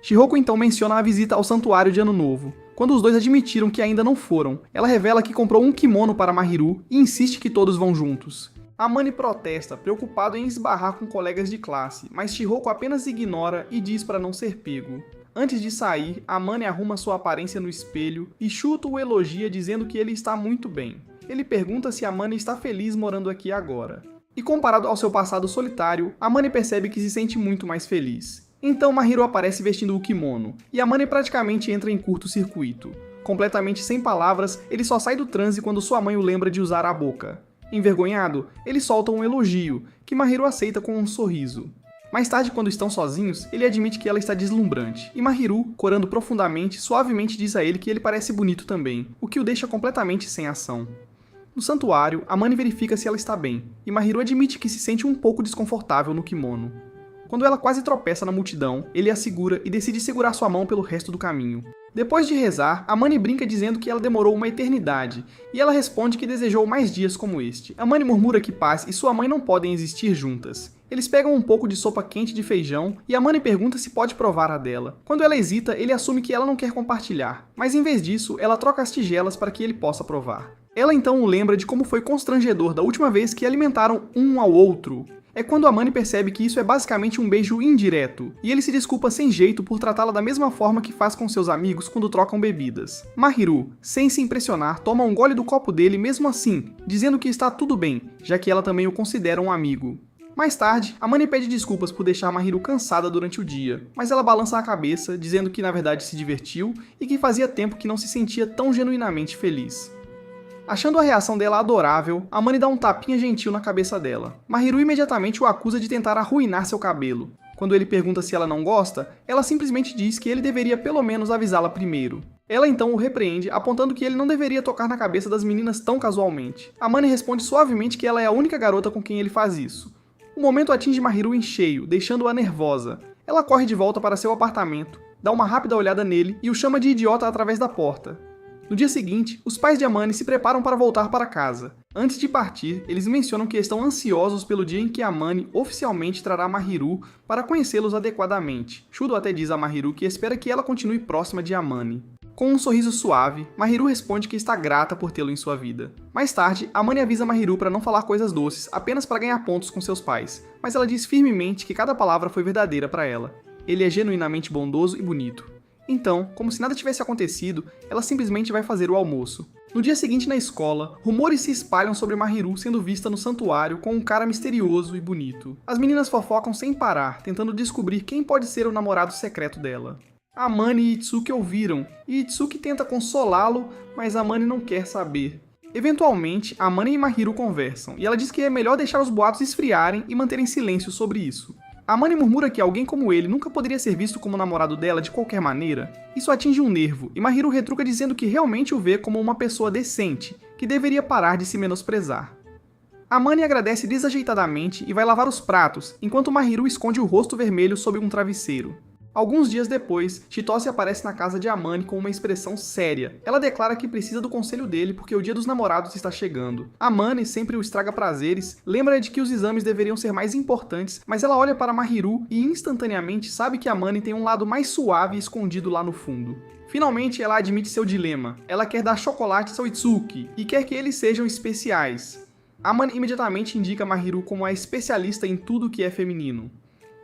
Shihoko então menciona a visita ao santuário de Ano Novo. Quando os dois admitiram que ainda não foram, ela revela que comprou um kimono para Mahiru e insiste que todos vão juntos. Amane protesta, preocupado em esbarrar com colegas de classe, mas Shihoko apenas ignora e diz para não ser pego. Antes de sair, Amane arruma sua aparência no espelho e Shuto o elogia dizendo que ele está muito bem. Ele pergunta se Amane está feliz morando aqui agora. E comparado ao seu passado solitário, Amane percebe que se sente muito mais feliz. Então Mahiru aparece vestindo o kimono, e Amane praticamente entra em curto-circuito. Completamente sem palavras, ele só sai do transe quando sua mãe o lembra de usar a boca. Envergonhado, ele solta um elogio, que Mahiru aceita com um sorriso. Mais tarde, quando estão sozinhos, ele admite que ela está deslumbrante, e Mahiru, corando profundamente, suavemente diz a ele que ele parece bonito também, o que o deixa completamente sem ação. No santuário, Amane verifica se ela está bem, e Mahiru admite que se sente um pouco desconfortável no kimono. Quando ela quase tropeça na multidão, ele a segura e decide segurar sua mão pelo resto do caminho. Depois de rezar, Amane brinca dizendo que ela demorou uma eternidade, e ela responde que desejou mais dias como este. Amane murmura que paz e sua mãe não podem existir juntas. Eles pegam um pouco de sopa quente de feijão e Amane pergunta se pode provar a dela. Quando ela hesita, ele assume que ela não quer compartilhar, mas em vez disso, ela troca as tigelas para que ele possa provar. Ela então o lembra de como foi constrangedor da última vez que alimentaram um ao outro. É quando Amane percebe que isso é basicamente um beijo indireto, e ele se desculpa sem jeito por tratá-la da mesma forma que faz com seus amigos quando trocam bebidas. Mahiru, sem se impressionar, toma um gole do copo dele mesmo assim, dizendo que está tudo bem, já que ela também o considera um amigo. Mais tarde, Amane pede desculpas por deixar Mahiru cansada durante o dia, mas ela balança a cabeça, dizendo que na verdade se divertiu e que fazia tempo que não se sentia tão genuinamente feliz. Achando a reação dela adorável, Amane dá um tapinha gentil na cabeça dela. Mahiru imediatamente o acusa de tentar arruinar seu cabelo. Quando ele pergunta se ela não gosta, ela simplesmente diz que ele deveria pelo menos avisá-la primeiro. Ela então o repreende, apontando que ele não deveria tocar na cabeça das meninas tão casualmente. Amane responde suavemente que ela é a única garota com quem ele faz isso. O momento atinge Mahiru em cheio, deixando-a nervosa. Ela corre de volta para seu apartamento, dá uma rápida olhada nele e o chama de idiota através da porta. No dia seguinte, os pais de Amane se preparam para voltar para casa. Antes de partir, eles mencionam que estão ansiosos pelo dia em que Amane oficialmente trará Mahiru para conhecê-los adequadamente. Shudo até diz a Mahiru que espera que ela continue próxima de Amane. Com um sorriso suave, Mahiru responde que está grata por tê-lo em sua vida. Mais tarde, Amane avisa Mahiru para não falar coisas doces, apenas para ganhar pontos com seus pais, mas ela diz firmemente que cada palavra foi verdadeira para ela. Ele é genuinamente bondoso e bonito. Então, como se nada tivesse acontecido, ela simplesmente vai fazer o almoço. No dia seguinte na escola, rumores se espalham sobre Mahiru sendo vista no santuário com um cara misterioso e bonito. As meninas fofocam sem parar, tentando descobrir quem pode ser o namorado secreto dela. Amane e Itsuki ouviram, e Itsuki tenta consolá-lo, mas Amane não quer saber. Eventualmente, Amane e Mahiru conversam, e ela diz que é melhor deixar os boatos esfriarem e manterem silêncio sobre isso. Amane murmura que alguém como ele nunca poderia ser visto como namorado dela de qualquer maneira. Isso atinge um nervo, e Mahiru retruca dizendo que realmente o vê como uma pessoa decente, que deveria parar de se menosprezar. Amane agradece desajeitadamente e vai lavar os pratos, enquanto Mahiru esconde o rosto vermelho sob um travesseiro. Alguns dias depois, Chitose aparece na casa de Amane com uma expressão séria. Ela declara que precisa do conselho dele porque o dia dos namorados está chegando. Amane, sempre o estraga prazeres, lembra de que os exames deveriam ser mais importantes, mas ela olha para Mahiru e instantaneamente sabe que Amane tem um lado mais suave escondido lá no fundo. Finalmente, ela admite seu dilema. Ela quer dar chocolates ao Itsuki e quer que eles sejam especiais. Amane imediatamente indica Mahiru como a especialista em tudo que é feminino.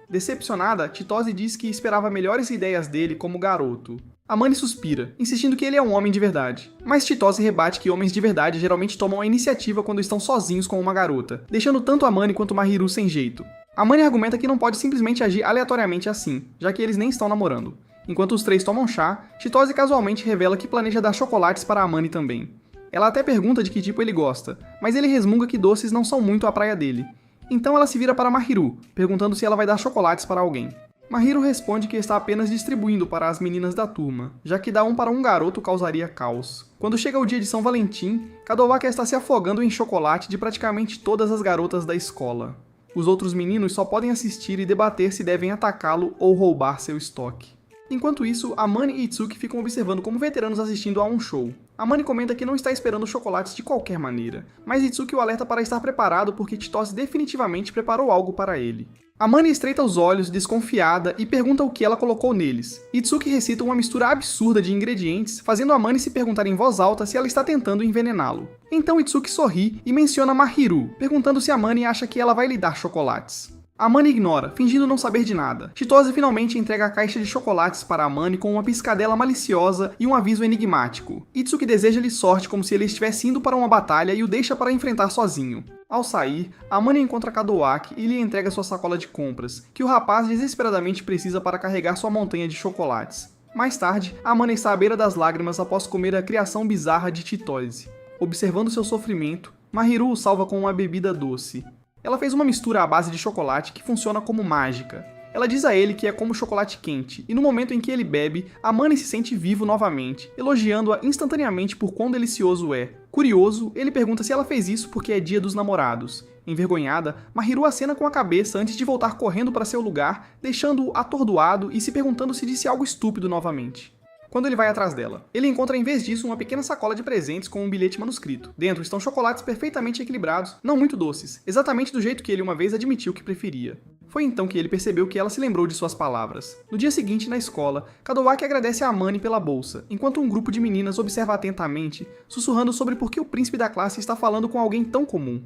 Decepcionada, Chitose diz que esperava melhores ideias dele como garoto. Amane suspira, insistindo que ele é um homem de verdade. Mas Chitose rebate que homens de verdade geralmente tomam a iniciativa quando estão sozinhos com uma garota, deixando tanto Amane quanto Mahiru sem jeito. Amane argumenta que não pode simplesmente agir aleatoriamente assim, já que eles nem estão namorando. Enquanto os três tomam chá, Chitose casualmente revela que planeja dar chocolates para Amane também. Ela até pergunta de que tipo ele gosta, mas ele resmunga que doces não são muito a praia dele. Então ela se vira para Mahiru, perguntando se ela vai dar chocolates para alguém. Mahiru responde que está apenas distribuindo para as meninas da turma, já que dar um para um garoto causaria caos. Quando chega o dia de São Valentim, Kadowaka está se afogando em chocolate de praticamente todas as garotas da escola. Os outros meninos só podem assistir e debater se devem atacá-lo ou roubar seu estoque. Enquanto isso, Amane e Itsuki ficam observando como veteranos assistindo a um show. Amane comenta que não está esperando chocolates de qualquer maneira, mas Itsuki o alerta para estar preparado porque Chitose definitivamente preparou algo para ele. Amane estreita os olhos, desconfiada, e pergunta o que ela colocou neles. Itsuki recita uma mistura absurda de ingredientes, fazendo Amane se perguntar em voz alta se ela está tentando envenená-lo. Então Itsuki sorri e menciona Mahiru, perguntando se Amane acha que ela vai lhe dar chocolates. Amane ignora, fingindo não saber de nada. Chitose finalmente entrega a caixa de chocolates para Amane com uma piscadela maliciosa e um aviso enigmático. Itsuki deseja-lhe sorte como se ele estivesse indo para uma batalha e o deixa para enfrentar sozinho. Ao sair, Amane encontra Kadoaki e lhe entrega sua sacola de compras, que o rapaz desesperadamente precisa para carregar sua montanha de chocolates. Mais tarde, Amane está à beira das lágrimas após comer a criação bizarra de Chitose. Observando seu sofrimento, Mahiru o salva com uma bebida doce. Ela fez uma mistura à base de chocolate que funciona como mágica. Ela diz a ele que é como chocolate quente, e no momento em que ele bebe, Amane se sente vivo novamente, elogiando-a instantaneamente por quão delicioso é. Curioso, ele pergunta se ela fez isso porque é dia dos namorados. Envergonhada, Mahiru acena com a cabeça antes de voltar correndo para seu lugar, deixando-o atordoado e se perguntando se disse algo estúpido novamente. Quando ele vai atrás dela, ele encontra em vez disso uma pequena sacola de presentes com um bilhete manuscrito. Dentro estão chocolates perfeitamente equilibrados, não muito doces, exatamente do jeito que ele uma vez admitiu que preferia. Foi então que ele percebeu que ela se lembrou de suas palavras. No dia seguinte, na escola, Kadoaki agradece a Amane pela bolsa, enquanto um grupo de meninas observa atentamente, sussurrando sobre por que o príncipe da classe está falando com alguém tão comum.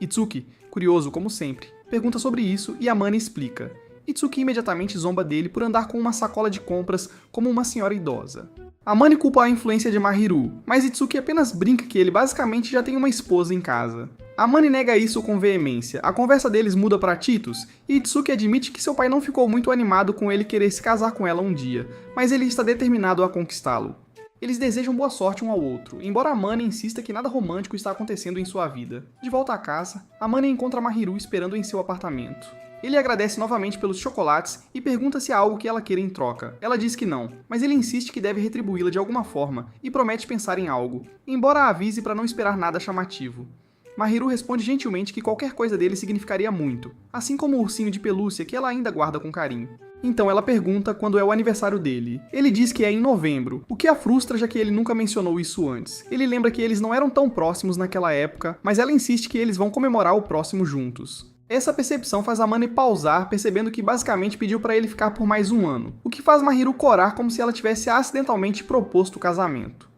Itsuki, curioso como sempre, pergunta sobre isso e Amane explica. Itsuki imediatamente zomba dele por andar com uma sacola de compras como uma senhora idosa. Amane culpa a influência de Mahiru, mas Itsuki apenas brinca que ele basicamente já tem uma esposa em casa. Amane nega isso com veemência, a conversa deles muda para Titus, e Itsuki admite que seu pai não ficou muito animado com ele querer se casar com ela um dia, mas ele está determinado a conquistá-lo. Eles desejam boa sorte um ao outro, embora Amane insista que nada romântico está acontecendo em sua vida. De volta à casa, Amane encontra Mahiru esperando em seu apartamento. Ele agradece novamente pelos chocolates e pergunta se há algo que ela queira em troca. Ela diz que não, mas ele insiste que deve retribuí-la de alguma forma e promete pensar em algo, embora a avise para não esperar nada chamativo. Mahiru responde gentilmente que qualquer coisa dele significaria muito, assim como o ursinho de pelúcia que ela ainda guarda com carinho. Então ela pergunta quando é o aniversário dele. Ele diz que é em novembro, o que a frustra já que ele nunca mencionou isso antes. Ele lembra que eles não eram tão próximos naquela época, mas ela insiste que eles vão comemorar o próximo juntos. Essa percepção faz Amane pausar, percebendo que basicamente pediu para ele ficar por mais um ano, o que faz Mahiru corar como se ela tivesse acidentalmente proposto o casamento.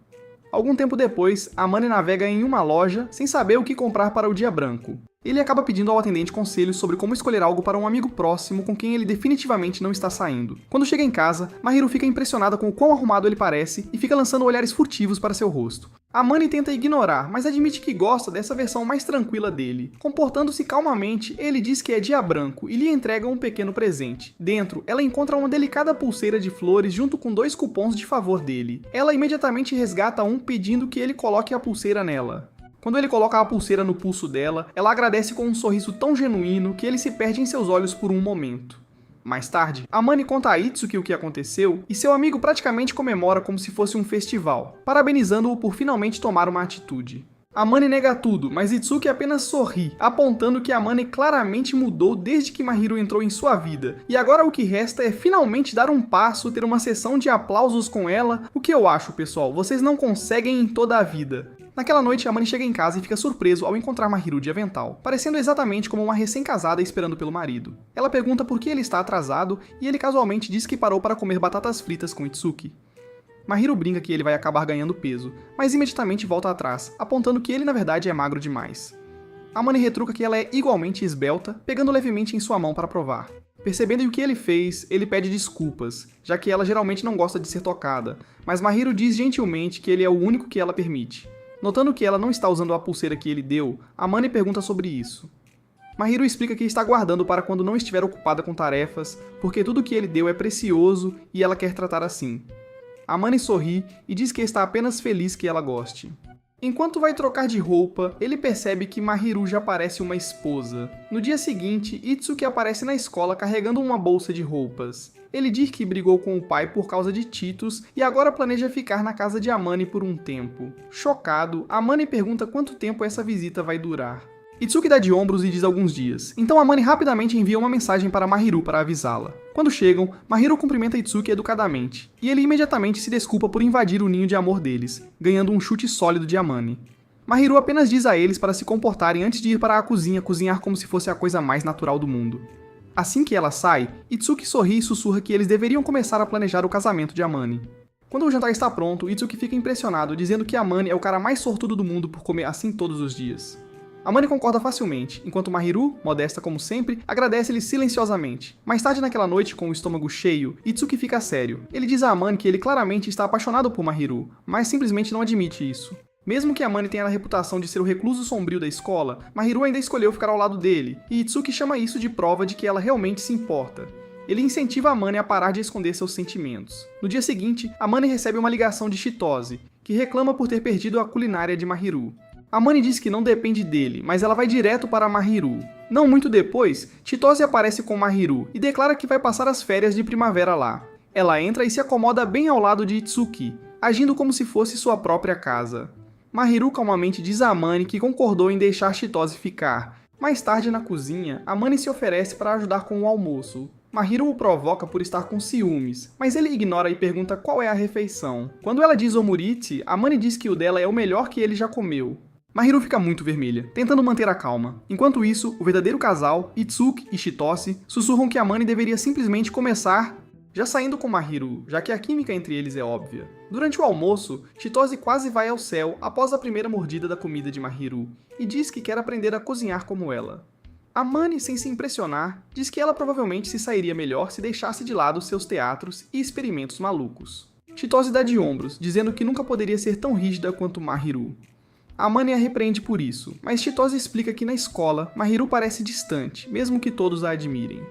Algum tempo depois, Amane navega em uma loja sem saber o que comprar para o dia branco. Ele acaba pedindo ao atendente conselhos sobre como escolher algo para um amigo próximo com quem ele definitivamente não está saindo. Quando chega em casa, Mahiru fica impressionada com o quão arrumado ele parece e fica lançando olhares furtivos para seu rosto. Amane tenta ignorar, mas admite que gosta dessa versão mais tranquila dele. Comportando-se calmamente, ele diz que é dia branco e lhe entrega um pequeno presente. Dentro, ela encontra uma delicada pulseira de flores junto com 2 cupons de favor dele. Ela imediatamente resgata um pedindo que ele coloque a pulseira nela. Quando ele coloca a pulseira no pulso dela, ela agradece com um sorriso tão genuíno que ele se perde em seus olhos por um momento. Mais tarde, Amane conta a Itsuki o que aconteceu e seu amigo praticamente comemora como se fosse um festival, parabenizando-o por finalmente tomar uma atitude. Amane nega tudo, mas Itsuki apenas sorri, apontando que Amane claramente mudou desde que Mahiru entrou em sua vida, e agora o que resta é finalmente dar um passo, ter uma sessão de aplausos com ela, o que eu acho, pessoal, vocês não conseguem em toda a vida. Naquela noite, Amane chega em casa e fica surpreso ao encontrar Mahiru de avental, parecendo exatamente como uma recém-casada esperando pelo marido. Ela pergunta por que ele está atrasado e ele casualmente diz que parou para comer batatas fritas com Itsuki. Mahiru brinca que ele vai acabar ganhando peso, mas imediatamente volta atrás, apontando que ele na verdade é magro demais. Amane retruca que ela é igualmente esbelta, pegando levemente em sua mão para provar. Percebendo o que ele fez, ele pede desculpas, já que ela geralmente não gosta de ser tocada, mas Mahiru diz gentilmente que ele é o único que ela permite. Notando que ela não está usando a pulseira que ele deu, Amane pergunta sobre isso. Mahiru explica que está guardando para quando não estiver ocupada com tarefas, porque tudo que ele deu é precioso e ela quer tratar assim. Amane sorri e diz que está apenas feliz que ela goste. Enquanto vai trocar de roupa, ele percebe que Mahiru já parece uma esposa. No dia seguinte, Itsuki aparece na escola carregando uma bolsa de roupas. Ele diz que brigou com o pai por causa de Titus e agora planeja ficar na casa de Amane por um tempo. Chocado, Amane pergunta quanto tempo essa visita vai durar. Itsuki dá de ombros e diz alguns dias, então Amane rapidamente envia uma mensagem para Mahiru para avisá-la. Quando chegam, Mahiru cumprimenta Itsuki educadamente, e ele imediatamente se desculpa por invadir o ninho de amor deles, ganhando um chute sólido de Amane. Mahiru apenas diz a eles para se comportarem antes de ir para a cozinha cozinhar como se fosse a coisa mais natural do mundo. Assim que ela sai, Itsuki sorri e sussurra que eles deveriam começar a planejar o casamento de Amane. Quando o jantar está pronto, Itsuki fica impressionado, dizendo que Amane é o cara mais sortudo do mundo por comer assim todos os dias. Amane concorda facilmente, enquanto Mahiru, modesta como sempre, agradece-lhe silenciosamente. Mais tarde naquela noite, com o estômago cheio, Itsuki fica sério. Ele diz a Amane que ele claramente está apaixonado por Mahiru, mas simplesmente não admite isso. Mesmo que Amane tenha a reputação de ser o recluso sombrio da escola, Mahiru ainda escolheu ficar ao lado dele, e Itsuki chama isso de prova de que ela realmente se importa. Ele incentiva Amane a parar de esconder seus sentimentos. No dia seguinte, Amane recebe uma ligação de Chitose, que reclama por ter perdido a culinária de Mahiru. Amane diz que não depende dele, mas ela vai direto para Mahiru. Não muito depois, Chitose aparece com Mahiru e declara que vai passar as férias de primavera lá. Ela entra e se acomoda bem ao lado de Itsuki, agindo como se fosse sua própria casa. Mahiru calmamente diz a Amane que concordou em deixar Chitose ficar. Mais tarde na cozinha, Amane se oferece para ajudar com o almoço. Mahiru o provoca por estar com ciúmes, mas ele ignora e pergunta qual é a refeição. Quando ela diz omuritsu, Amane diz que o dela é o melhor que ele já comeu. Mahiru fica muito vermelha, tentando manter a calma. Enquanto isso, o verdadeiro casal, Itsuki e Chitose, sussurram que Amane deveria simplesmente começar já saindo com Mahiru, já que a química entre eles é óbvia. Durante o almoço, Chitose quase vai ao céu após a primeira mordida da comida de Mahiru, e diz que quer aprender a cozinhar como ela. Amane, sem se impressionar, diz que ela provavelmente se sairia melhor se deixasse de lado seus teatros e experimentos malucos. Chitose dá de ombros, dizendo que nunca poderia ser tão rígida quanto Mahiru. Amane a repreende por isso, mas Chitose explica que na escola, Mahiru parece distante, mesmo que todos a admirem.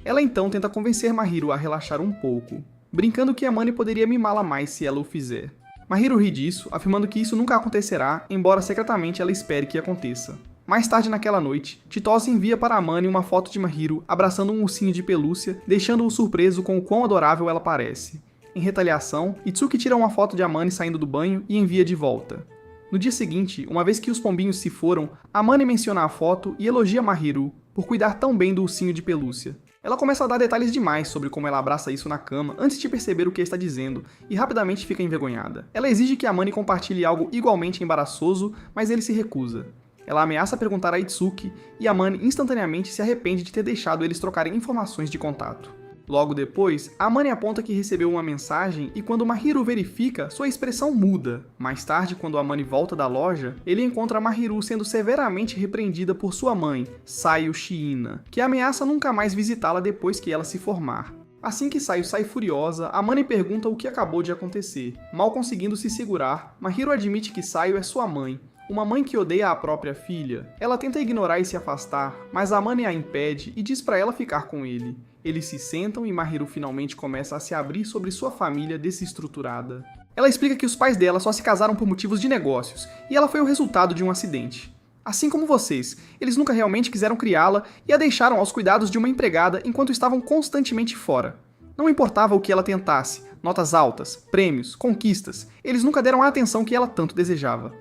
Ela então tenta convencer Mahiru a relaxar um pouco, brincando que Amane poderia mimá-la mais se ela o fizer. Mahiru ri disso, afirmando que isso nunca acontecerá, embora secretamente ela espere que aconteça. Mais tarde naquela noite, Chitose envia para Amane uma foto de Mahiru abraçando um ursinho de pelúcia, deixando-o surpreso com o quão adorável ela parece. Em retaliação, Itsuki tira uma foto de Amane saindo do banho e envia de volta. No dia seguinte, uma vez que os pombinhos se foram, Amane menciona a foto e elogia Mahiru por cuidar tão bem do ursinho de pelúcia. Ela começa a dar detalhes demais sobre como ela abraça isso na cama antes de perceber o que está dizendo e rapidamente fica envergonhada. Ela exige que Amane compartilhe algo igualmente embaraçoso, mas ele se recusa. Ela ameaça perguntar a Itsuki e Amane instantaneamente se arrepende de ter deixado eles trocarem informações de contato. Logo depois, Amane aponta que recebeu uma mensagem e quando Mahiru verifica, sua expressão muda. Mais tarde, quando Amane volta da loja, ele encontra Mahiru sendo severamente repreendida por sua mãe, Sayu Shiina, que ameaça nunca mais visitá-la depois que ela se formar. Assim que Sayu sai furiosa, Amane pergunta o que acabou de acontecer. Mal conseguindo se segurar, Mahiru admite que Sayu é sua mãe, uma mãe que odeia a própria filha. Ela tenta ignorar e se afastar, mas Amane a impede e diz para ela ficar com ele. Eles se sentam e Mahiru finalmente começa a se abrir sobre sua família desestruturada. Ela explica que os pais dela só se casaram por motivos de negócios, e ela foi o resultado de um acidente. Assim como vocês, eles nunca realmente quiseram criá-la e a deixaram aos cuidados de uma empregada enquanto estavam constantemente fora. Não importava o que ela tentasse, notas altas, prêmios, conquistas, eles nunca deram a atenção que ela tanto desejava.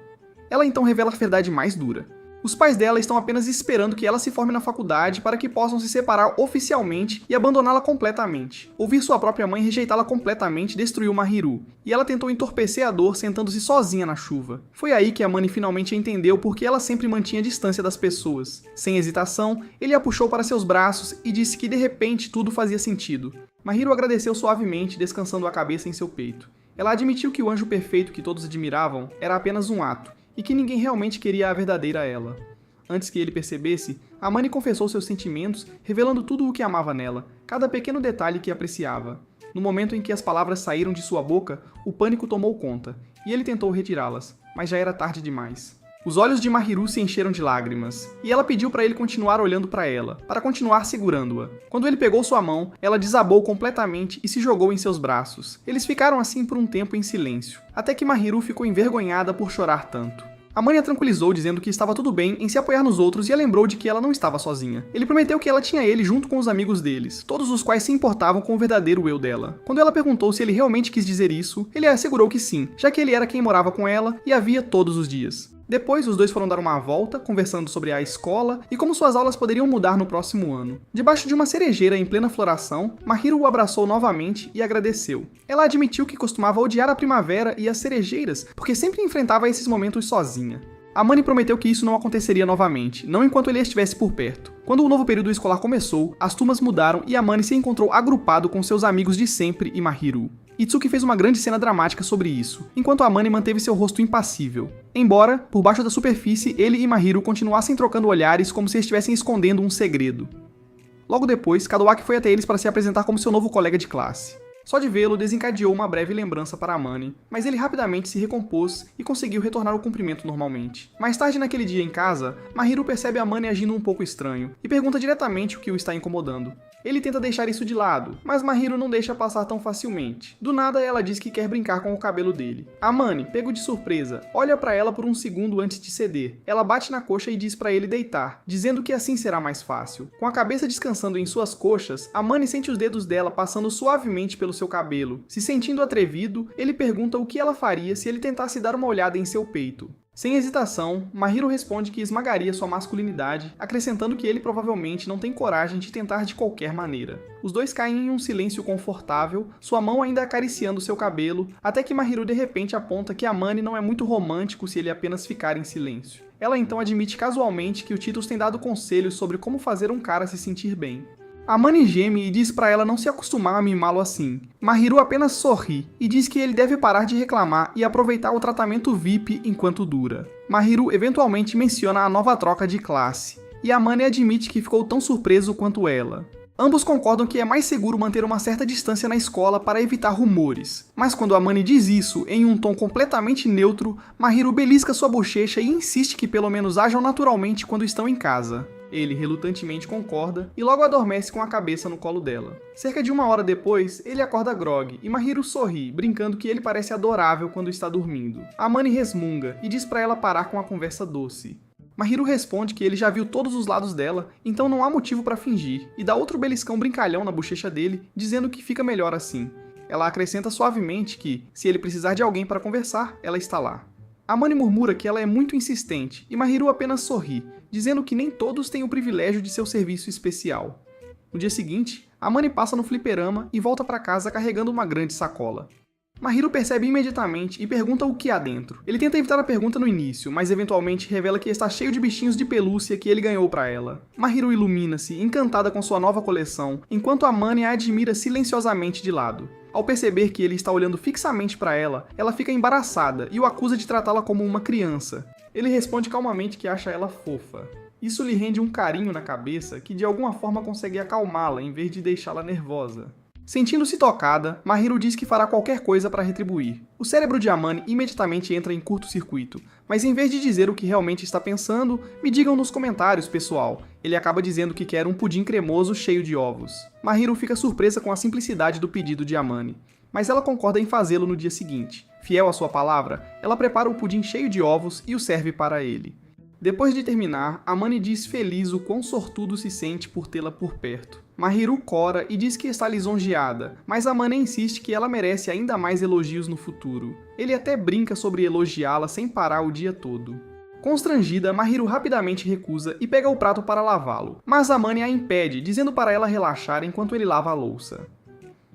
Ela então revela a verdade mais dura. Os pais dela estão apenas esperando que ela se forme na faculdade para que possam se separar oficialmente e abandoná-la completamente. Ouvir sua própria mãe rejeitá-la completamente destruiu Mahiru, e ela tentou entorpecer a dor sentando-se sozinha na chuva. Foi aí que Amane finalmente entendeu por que ela sempre mantinha distância das pessoas. Sem hesitação, ele a puxou para seus braços e disse que de repente tudo fazia sentido. Mahiru agradeceu suavemente, descansando a cabeça em seu peito. Ela admitiu que o anjo perfeito que todos admiravam era apenas um ato, e que ninguém realmente queria a verdadeira ela. Antes que ele percebesse, Amane confessou seus sentimentos, revelando tudo o que amava nela, cada pequeno detalhe que apreciava. No momento em que as palavras saíram de sua boca, o pânico tomou conta, e ele tentou retirá-las, mas já era tarde demais. Os olhos de Mahiru se encheram de lágrimas, e ela pediu para ele continuar olhando para ela, para continuar segurando-a. Quando ele pegou sua mão, ela desabou completamente e se jogou em seus braços. Eles ficaram assim por um tempo em silêncio, até que Mahiru ficou envergonhada por chorar tanto. Amane a tranquilizou dizendo que estava tudo bem em se apoiar nos outros e a lembrou de que ela não estava sozinha. Ele prometeu que ela tinha ele junto com os amigos deles, todos os quais se importavam com o verdadeiro eu dela. Quando ela perguntou se ele realmente quis dizer isso, ele assegurou que sim, já que ele era quem morava com ela e a via todos os dias. Depois, os dois foram dar uma volta, conversando sobre a escola e como suas aulas poderiam mudar no próximo ano. Debaixo de uma cerejeira em plena floração, Mahiru o abraçou novamente e agradeceu. Ela admitiu que costumava odiar a primavera e as cerejeiras, porque sempre enfrentava esses momentos sozinha. Amane prometeu que isso não aconteceria novamente, não enquanto ele estivesse por perto. Quando o novo período escolar começou, as turmas mudaram e Amane se encontrou agrupado com seus amigos de sempre e Mahiru. Itsuki fez uma grande cena dramática sobre isso, enquanto Amane manteve seu rosto impassível. Embora, por baixo da superfície, ele e Mahiru continuassem trocando olhares como se estivessem escondendo um segredo. Logo depois, Kadowaki foi até eles para se apresentar como seu novo colega de classe. Só de vê-lo desencadeou uma breve lembrança para Amane, mas ele rapidamente se recompôs e conseguiu retornar ao cumprimento normalmente. Mais tarde naquele dia em casa, Mahiru percebe Amane agindo um pouco estranho e pergunta diretamente o que o está incomodando. Ele tenta deixar isso de lado, mas Mahiru não deixa passar tão facilmente. Do nada, ela diz que quer brincar com o cabelo dele. Amane, pego de surpresa, olha para ela por um segundo antes de ceder. Ela bate na coxa e diz para ele deitar, dizendo que assim será mais fácil. Com a cabeça descansando em suas coxas, Amane sente os dedos dela passando suavemente pelo seu cabelo. Se sentindo atrevido, ele pergunta o que ela faria se ele tentasse dar uma olhada em seu peito. Sem hesitação, Mahiru responde que esmagaria sua masculinidade, acrescentando que ele provavelmente não tem coragem de tentar de qualquer maneira. Os dois caem em um silêncio confortável, sua mão ainda acariciando seu cabelo, até que Mahiru de repente aponta que Amane não é muito romântico se ele apenas ficar em silêncio. Ela então admite casualmente que o Titus tem dado conselhos sobre como fazer um cara se sentir bem. Amane geme e diz para ela não se acostumar a mimá-lo assim. Mahiru apenas sorri e diz que ele deve parar de reclamar e aproveitar o tratamento VIP enquanto dura. Mahiru eventualmente menciona a nova troca de classe, e Amane admite que ficou tão surpreso quanto ela. Ambos concordam que é mais seguro manter uma certa distância na escola para evitar rumores, mas quando Amane diz isso em um tom completamente neutro, Mahiru belisca sua bochecha e insiste que pelo menos ajam naturalmente quando estão em casa. Ele relutantemente concorda e logo adormece com a cabeça no colo dela. Cerca de uma hora depois, ele acorda grog e Mahiru sorri, brincando que ele parece adorável quando está dormindo. Amane resmunga e diz para ela parar com a conversa doce. Mahiru responde que ele já viu todos os lados dela, então não há motivo para fingir, e dá outro beliscão brincalhão na bochecha dele, dizendo que fica melhor assim. Ela acrescenta suavemente que, se ele precisar de alguém para conversar, ela está lá. Amane murmura que ela é muito insistente, e Mahiru apenas sorri, dizendo que nem todos têm o privilégio de seu serviço especial. No dia seguinte, Amane passa no fliperama e volta para casa carregando uma grande sacola. Mahiru percebe imediatamente e pergunta o que há dentro. Ele tenta evitar a pergunta no início, mas eventualmente revela que está cheio de bichinhos de pelúcia que ele ganhou para ela. Mahiru ilumina-se, encantada com sua nova coleção, enquanto Amane a admira silenciosamente de lado. Ao perceber que ele está olhando fixamente para ela, ela fica embaraçada e o acusa de tratá-la como uma criança. Ele responde calmamente que acha ela fofa. Isso lhe rende um carinho na cabeça que de alguma forma consegue acalmá-la em vez de deixá-la nervosa. Sentindo-se tocada, Mahiru diz que fará qualquer coisa para retribuir. O cérebro de Amane imediatamente entra em curto-circuito, mas em vez de dizer o que realmente está pensando, me digam nos comentários, pessoal. Ele acaba dizendo que quer um pudim cremoso cheio de ovos. Mahiru fica surpresa com a simplicidade do pedido de Amane, mas ela concorda em fazê-lo no dia seguinte. Fiel à sua palavra, ela prepara o pudim cheio de ovos e o serve para ele. Depois de terminar, Amane diz feliz o quão sortudo se sente por tê-la por perto. Mahiru cora e diz que está lisonjeada, mas Amane insiste que ela merece ainda mais elogios no futuro. Ele até brinca sobre elogiá-la sem parar o dia todo. Constrangida, Mahiru rapidamente recusa e pega o prato para lavá-lo, mas Amane a impede, dizendo para ela relaxar enquanto ele lava a louça.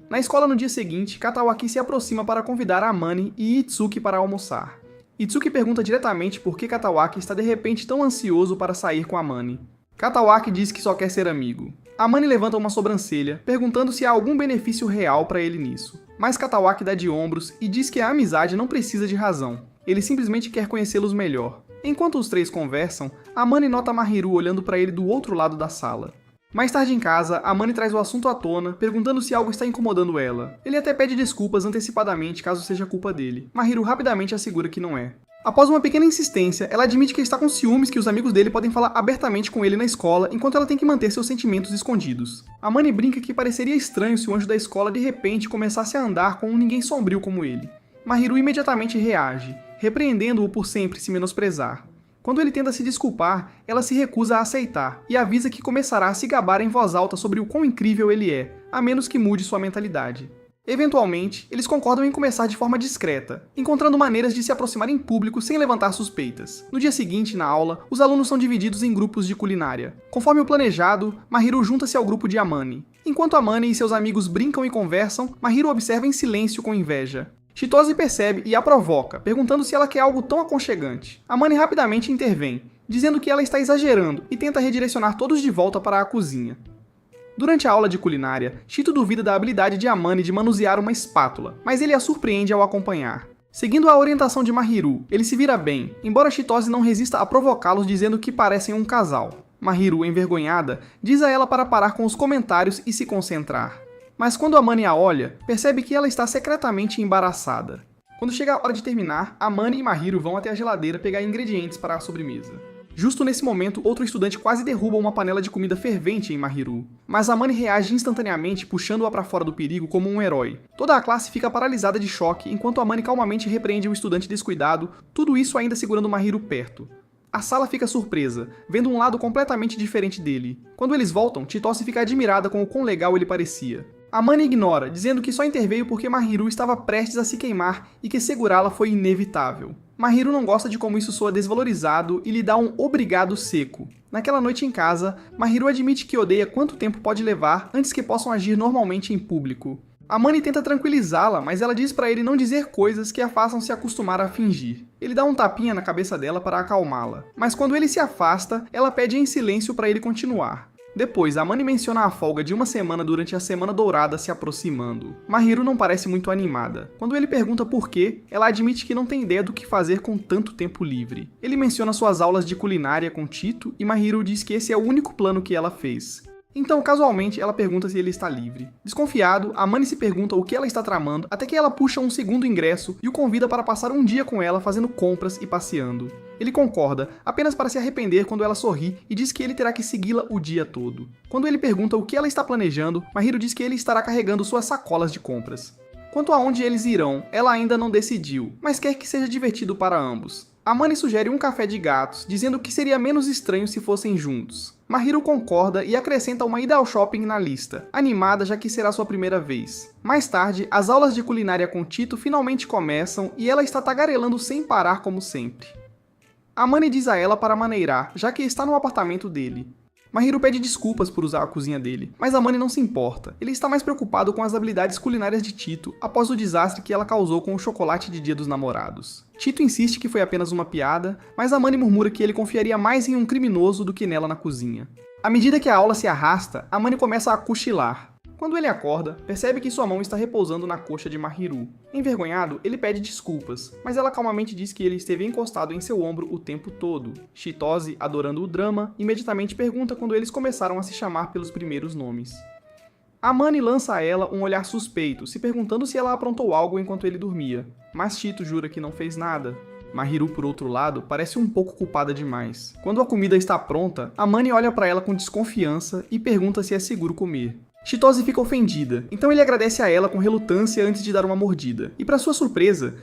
Na escola no dia seguinte, Katawaki se aproxima para convidar Amane e Itsuki para almoçar. Itsuki pergunta diretamente por que Katawaki está de repente tão ansioso para sair com Amane. Katawaki diz que só quer ser amigo. Amane levanta uma sobrancelha, perguntando se há algum benefício real para ele nisso. Mas Katawaki dá de ombros e diz que a amizade não precisa de razão. Ele simplesmente quer conhecê-los melhor. Enquanto os três conversam, Amane nota Mahiru olhando para ele do outro lado da sala. Mais tarde em casa, Amane traz o assunto à tona, perguntando se algo está incomodando ela. Ele até pede desculpas antecipadamente caso seja culpa dele. Mahiru rapidamente assegura que não é. Após uma pequena insistência, ela admite que está com ciúmes que os amigos dele podem falar abertamente com ele na escola, enquanto ela tem que manter seus sentimentos escondidos. Amane brinca que pareceria estranho se o anjo da escola de repente começasse a andar com um ninguém sombrio como ele. Mahiru imediatamente reage, repreendendo-o por sempre se menosprezar. Quando ele tenta se desculpar, ela se recusa a aceitar e avisa que começará a se gabar em voz alta sobre o quão incrível ele é, a menos que mude sua mentalidade. Eventualmente, eles concordam em começar de forma discreta, encontrando maneiras de se aproximar em público sem levantar suspeitas. No dia seguinte, na aula, os alunos são divididos em grupos de culinária. Conforme o planejado, Mahiru junta-se ao grupo de Amane. Enquanto Amane e seus amigos brincam e conversam, Mahiru observa em silêncio com inveja. Chitose percebe e a provoca, perguntando se ela quer algo tão aconchegante. Amane rapidamente intervém, dizendo que ela está exagerando e tenta redirecionar todos de volta para a cozinha. Durante a aula de culinária, Chito duvida da habilidade de Amane de manusear uma espátula, mas ele a surpreende ao acompanhar. Seguindo a orientação de Mahiru, ele se vira bem, embora Chitose não resista a provocá-los dizendo que parecem um casal. Mahiru, envergonhada, diz a ela para parar com os comentários e se concentrar. Mas quando Amane a olha, percebe que ela está secretamente embaraçada. Quando chega a hora de terminar, Amane e Mahiru vão até a geladeira pegar ingredientes para a sobremesa. Justo nesse momento, outro estudante quase derruba uma panela de comida fervente em Mahiru. Mas Amane reage instantaneamente, puxando-a para fora do perigo como um herói. Toda a classe fica paralisada de choque, enquanto Amane calmamente repreende o estudante descuidado, tudo isso ainda segurando Mahiru perto. A sala fica surpresa, vendo um lado completamente diferente dele. Quando eles voltam, Chitose fica admirada com o quão legal ele parecia. Amane ignora, dizendo que só interveio porque Mahiru estava prestes a se queimar e que segurá-la foi inevitável. Mahiru não gosta de como isso soa desvalorizado e lhe dá um obrigado seco. Naquela noite em casa, Mahiru admite que odeia quanto tempo pode levar antes que possam agir normalmente em público. Amane tenta tranquilizá-la, mas ela diz para ele não dizer coisas que a façam se acostumar a fingir. Ele dá um tapinha na cabeça dela para acalmá-la, mas quando ele se afasta, ela pede em silêncio para ele continuar. Depois, Amane menciona a folga de uma semana durante a Semana Dourada se aproximando. Mahiru não parece muito animada. Quando ele pergunta por quê, ela admite que não tem ideia do que fazer com tanto tempo livre. Ele menciona suas aulas de culinária com Chito e Mahiru diz que esse é o único plano que ela fez. Então, casualmente, ela pergunta se ele está livre. Desconfiado, Amane se pergunta o que ela está tramando, até que ela puxa um segundo ingresso e o convida para passar um dia com ela fazendo compras e passeando. Ele concorda, apenas para se arrepender quando ela sorri e diz que ele terá que segui-la o dia todo. Quando ele pergunta o que ela está planejando, Mahiru diz que ele estará carregando suas sacolas de compras. Quanto a onde eles irão, ela ainda não decidiu, mas quer que seja divertido para ambos. Amane sugere um café de gatos, dizendo que seria menos estranho se fossem juntos. Mahiru concorda e acrescenta uma ida ao shopping na lista, animada já que será sua primeira vez. Mais tarde, as aulas de culinária com Chito finalmente começam e ela está tagarelando sem parar como sempre. Amane diz a ela para maneirar, já que está no apartamento dele. Mahiru pede desculpas por usar a cozinha dele, mas Amane não se importa. Ele está mais preocupado com as habilidades culinárias de Chito após o desastre que ela causou com o chocolate de Dia dos Namorados. Chito insiste que foi apenas uma piada, mas Amane murmura que ele confiaria mais em um criminoso do que nela na cozinha. À medida que a aula se arrasta, Amane começa a cochilar. Quando ele acorda, percebe que sua mão está repousando na coxa de Mahiru. Envergonhado, ele pede desculpas, mas ela calmamente diz que ele esteve encostado em seu ombro o tempo todo. Chitose, adorando o drama, imediatamente pergunta quando eles começaram a se chamar pelos primeiros nomes. Amane lança a ela um olhar suspeito, se perguntando se ela aprontou algo enquanto ele dormia, mas Chito jura que não fez nada. Mahiru, por outro lado, parece um pouco culpada demais. Quando a comida está pronta, Amane olha para ela com desconfiança e pergunta se é seguro comer. Chitose fica ofendida, então ele agradece a ela com relutância antes de dar uma mordida. E para sua surpresa,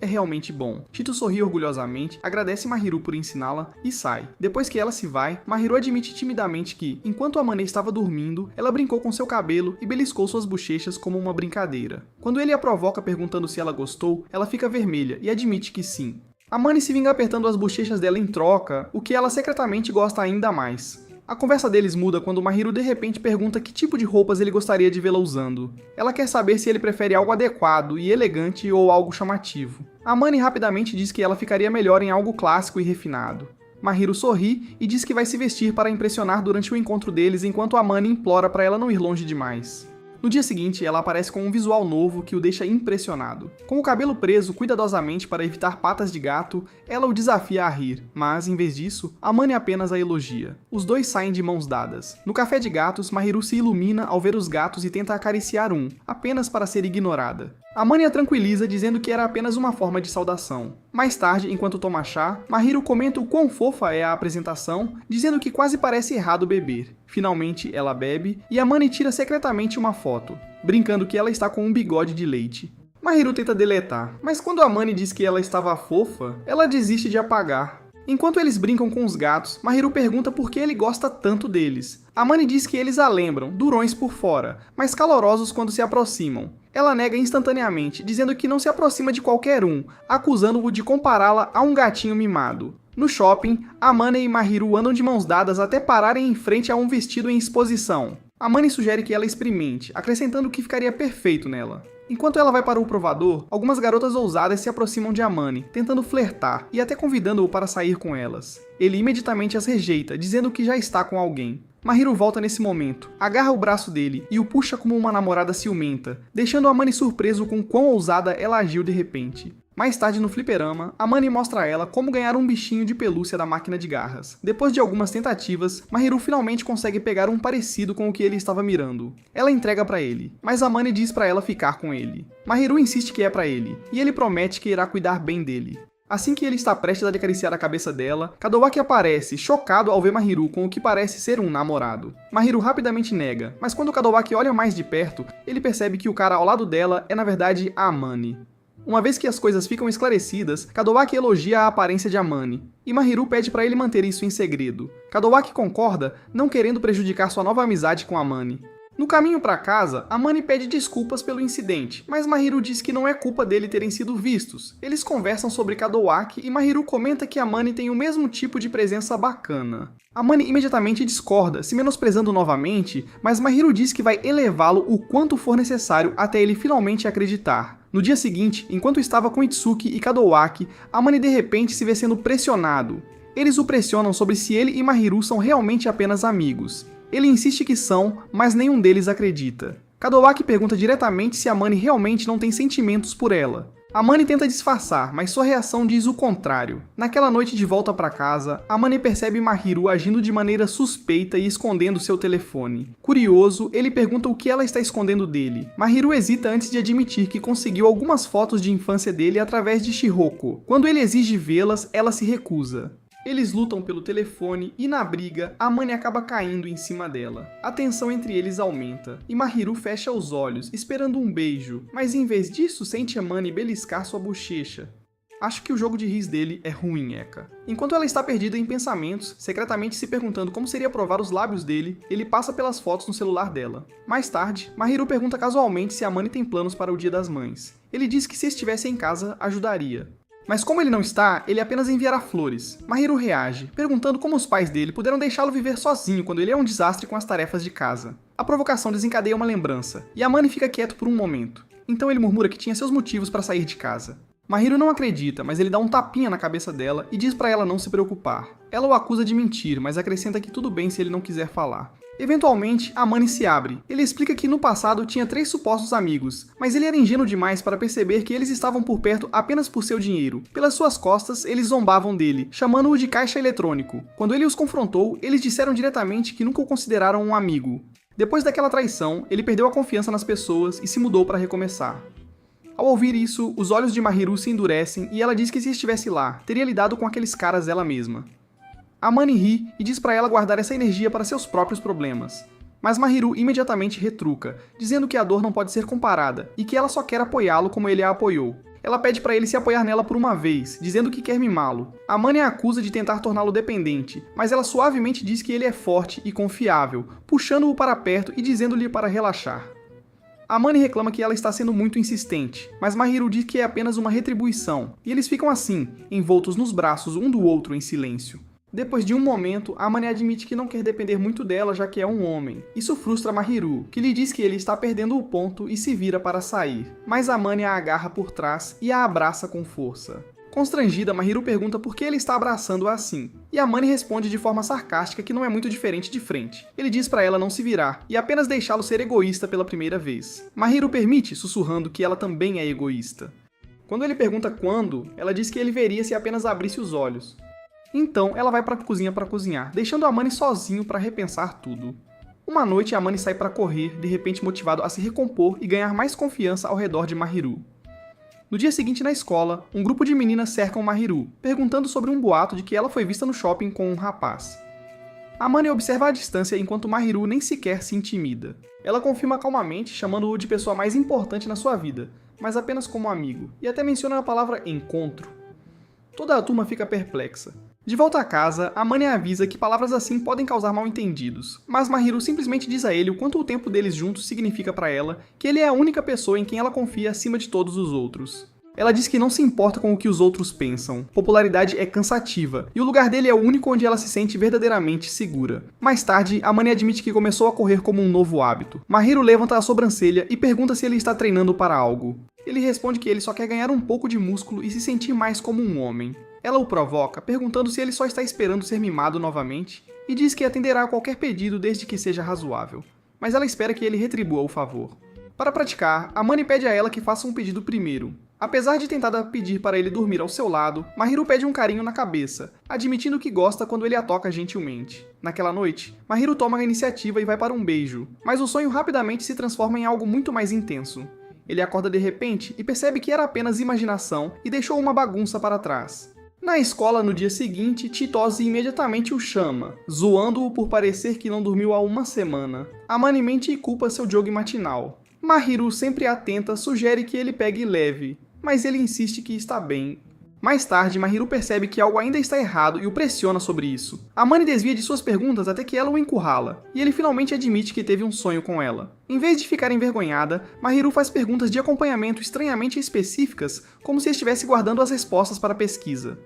é realmente bom. Chito sorri orgulhosamente, agradece Mahiru por ensiná-la e sai. Depois que ela se vai, Mahiru admite timidamente que, enquanto Amane estava dormindo, ela brincou com seu cabelo e beliscou suas bochechas como uma brincadeira. Quando ele a provoca perguntando se ela gostou, ela fica vermelha e admite que sim. Amane se vinga apertando as bochechas dela em troca, o que ela secretamente gosta ainda mais. A conversa deles muda quando Mahiru de repente pergunta que tipo de roupas ele gostaria de vê-la usando. Ela quer saber se ele prefere algo adequado e elegante ou algo chamativo. Amane rapidamente diz que ela ficaria melhor em algo clássico e refinado. Mahiru sorri e diz que vai se vestir para impressionar durante o encontro deles enquanto Amane implora para ela não ir longe demais. No dia seguinte, ela aparece com um visual novo que o deixa impressionado. Com o cabelo preso cuidadosamente para evitar patas de gato, ela o desafia a rir, mas, em vez disso, Amane apenas a elogia. Os dois saem de mãos dadas. No café de gatos, Mahiru se ilumina ao ver os gatos e tenta acariciar um, apenas para ser ignorada. Amane a tranquiliza dizendo que era apenas uma forma de saudação. Mais tarde, enquanto toma chá, Mahiru comenta o quão fofa é a apresentação, dizendo que quase parece errado beber. Finalmente, ela bebe e Amane tira secretamente uma foto, brincando que ela está com um bigode de leite. Mahiru tenta deletar, mas quando Amane diz que ela estava fofa, ela desiste de apagar. Enquanto eles brincam com os gatos, Mahiru pergunta por que ele gosta tanto deles. Amane diz que eles a lembram, durões por fora, mas calorosos quando se aproximam. Ela nega instantaneamente, dizendo que não se aproxima de qualquer um, acusando-o de compará-la a um gatinho mimado. No shopping, Amane e Mahiru andam de mãos dadas até pararem em frente a um vestido em exposição. Amane sugere que ela experimente, acrescentando que ficaria perfeito nela. Enquanto ela vai para o provador, algumas garotas ousadas se aproximam de Amane, tentando flertar e até convidando-o para sair com elas. Ele imediatamente as rejeita, dizendo que já está com alguém. Mahiru volta nesse momento, agarra o braço dele e o puxa como uma namorada ciumenta, deixando Amane surpreso com quão ousada ela agiu de repente. Mais tarde no fliperama, Amane mostra a ela como ganhar um bichinho de pelúcia da máquina de garras. Depois de algumas tentativas, Mahiru finalmente consegue pegar um parecido com o que ele estava mirando. Ela entrega pra ele, mas Amane diz pra ela ficar com ele. Mahiru insiste que é pra ele, e ele promete que irá cuidar bem dele. Assim que ele está prestes a acariciar a cabeça dela, Kadowaki aparece, chocado ao ver Mahiru com o que parece ser um namorado. Mahiru rapidamente nega, mas quando Kadowaki olha mais de perto, ele percebe que o cara ao lado dela é na verdade a Amane. Uma vez que as coisas ficam esclarecidas, Kadowaki elogia a aparência de Amane, e Mahiru pede para ele manter isso em segredo. Kadowaki concorda, não querendo prejudicar sua nova amizade com Amane. No caminho para casa, Amane pede desculpas pelo incidente, mas Mahiru diz que não é culpa dele terem sido vistos. Eles conversam sobre Kadowaki e Mahiru comenta que Amane tem o mesmo tipo de presença bacana. Amane imediatamente discorda, se menosprezando novamente, mas Mahiru diz que vai elevá-lo o quanto for necessário até ele finalmente acreditar. No dia seguinte, enquanto estava com Itsuki e Kadowaki, Amane de repente se vê sendo pressionado. Eles o pressionam sobre se ele e Mahiru são realmente apenas amigos. Ele insiste que são, mas nenhum deles acredita. Kadowaki pergunta diretamente se Amane realmente não tem sentimentos por ela. Amane tenta disfarçar, mas sua reação diz o contrário. Naquela noite de volta para casa, Amane percebe Mahiru agindo de maneira suspeita e escondendo seu telefone. Curioso, ele pergunta o que ela está escondendo dele. Mahiru hesita antes de admitir que conseguiu algumas fotos de infância dele através de Shihoko. Quando ele exige vê-las, ela se recusa. Eles lutam pelo telefone e na briga, Amane acaba caindo em cima dela. A tensão entre eles aumenta, e Mahiru fecha os olhos, esperando um beijo, mas em vez disso sente Amane beliscar sua bochecha. Acho que o jogo de riz dele é ruim, Eka. Enquanto ela está perdida em pensamentos, secretamente se perguntando como seria provar os lábios dele, ele passa pelas fotos no celular dela. Mais tarde, Mahiru pergunta casualmente se Amane tem planos para o Dia das Mães. Ele diz que se estivesse em casa, ajudaria. Mas como ele não está, ele apenas enviará flores. Mahiru reage, perguntando como os pais dele puderam deixá-lo viver sozinho quando ele é um desastre com as tarefas de casa. A provocação desencadeia uma lembrança, e Amane fica quieto por um momento. Então ele murmura que tinha seus motivos para sair de casa. Mahiru não acredita, mas ele dá um tapinha na cabeça dela e diz para ela não se preocupar. Ela o acusa de mentir, mas acrescenta que tudo bem se ele não quiser falar. Eventualmente, Amane se abre. Ele explica que no passado tinha 3 supostos amigos, mas ele era ingênuo demais para perceber que eles estavam por perto apenas por seu dinheiro. Pelas suas costas, eles zombavam dele, chamando-o de caixa eletrônico. Quando ele os confrontou, eles disseram diretamente que nunca o consideraram um amigo. Depois daquela traição, ele perdeu a confiança nas pessoas e se mudou para recomeçar. Ao ouvir isso, os olhos de Mahiru se endurecem e ela diz que se estivesse lá, teria lidado com aqueles caras ela mesma. Amane ri e diz para ela guardar essa energia para seus próprios problemas. Mas Mahiru imediatamente retruca, dizendo que a dor não pode ser comparada e que ela só quer apoiá-lo como ele a apoiou. Ela pede para ele se apoiar nela por uma vez, dizendo que quer mimá-lo. Amane a acusa de tentar torná-lo dependente, mas ela suavemente diz que ele é forte e confiável, puxando-o para perto e dizendo-lhe para relaxar. Amane reclama que ela está sendo muito insistente, mas Mahiru diz que é apenas uma retribuição, e eles ficam assim, envoltos nos braços um do outro em silêncio. Depois de um momento, Amane admite que não quer depender muito dela já que é um homem. Isso frustra Mahiru, que lhe diz que ele está perdendo o ponto e se vira para sair. Mas Amane a agarra por trás e a abraça com força. Constrangida, Mahiru pergunta por que ele está abraçando-a assim. E Amane responde de forma sarcástica que não é muito diferente de frente. Ele diz para ela não se virar e apenas deixá-lo ser egoísta pela primeira vez. Mahiru permite, sussurrando que ela também é egoísta. Quando ele pergunta quando, ela diz que ele veria se apenas abrisse os olhos. Então, ela vai para a cozinha para cozinhar, deixando Amane sozinho para repensar tudo. Uma noite, Amane sai para correr, de repente motivado a se recompor e ganhar mais confiança ao redor de Mahiru. No dia seguinte, na escola, um grupo de meninas cercam Mahiru, perguntando sobre um boato de que ela foi vista no shopping com um rapaz. Amane observa à distância enquanto Mahiru nem sequer se intimida. Ela confirma calmamente, chamando-o de pessoa mais importante na sua vida, mas apenas como amigo, e até menciona a palavra encontro. Toda a turma fica perplexa. De volta a casa, Amane avisa que palavras assim podem causar mal-entendidos, mas Mahiru simplesmente diz a ele o quanto o tempo deles juntos significa para ela, que ele é a única pessoa em quem ela confia acima de todos os outros. Ela diz que não se importa com o que os outros pensam, popularidade é cansativa, e o lugar dele é o único onde ela se sente verdadeiramente segura. Mais tarde, Amane admite que começou a correr como um novo hábito. Mahiru levanta a sobrancelha e pergunta se ele está treinando para algo. Ele responde que ele só quer ganhar um pouco de músculo e se sentir mais como um homem. Ela o provoca, perguntando se ele só está esperando ser mimado novamente, e diz que atenderá a qualquer pedido desde que seja razoável, mas ela espera que ele retribua o favor. Para praticar, Amane pede a ela que faça um pedido primeiro. Apesar de tentar pedir para ele dormir ao seu lado, Mahiru pede um carinho na cabeça, admitindo que gosta quando ele a toca gentilmente. Naquela noite, Mahiru toma a iniciativa e vai para um beijo, mas o sonho rapidamente se transforma em algo muito mais intenso. Ele acorda de repente e percebe que era apenas imaginação e deixou uma bagunça para trás. Na escola, no dia seguinte, Chitose imediatamente o chama, zoando-o por parecer que não dormiu há uma semana. Amane mente e culpa seu jogue matinal. Mahiru, sempre atenta, sugere que ele pegue leve, mas ele insiste que está bem. Mais tarde, Mahiru percebe que algo ainda está errado e o pressiona sobre isso. Amane desvia de suas perguntas até que ela o encurrala, e ele finalmente admite que teve um sonho com ela. Em vez de ficar envergonhada, Mahiru faz perguntas de acompanhamento estranhamente específicas, como se estivesse guardando as respostas para a pesquisa.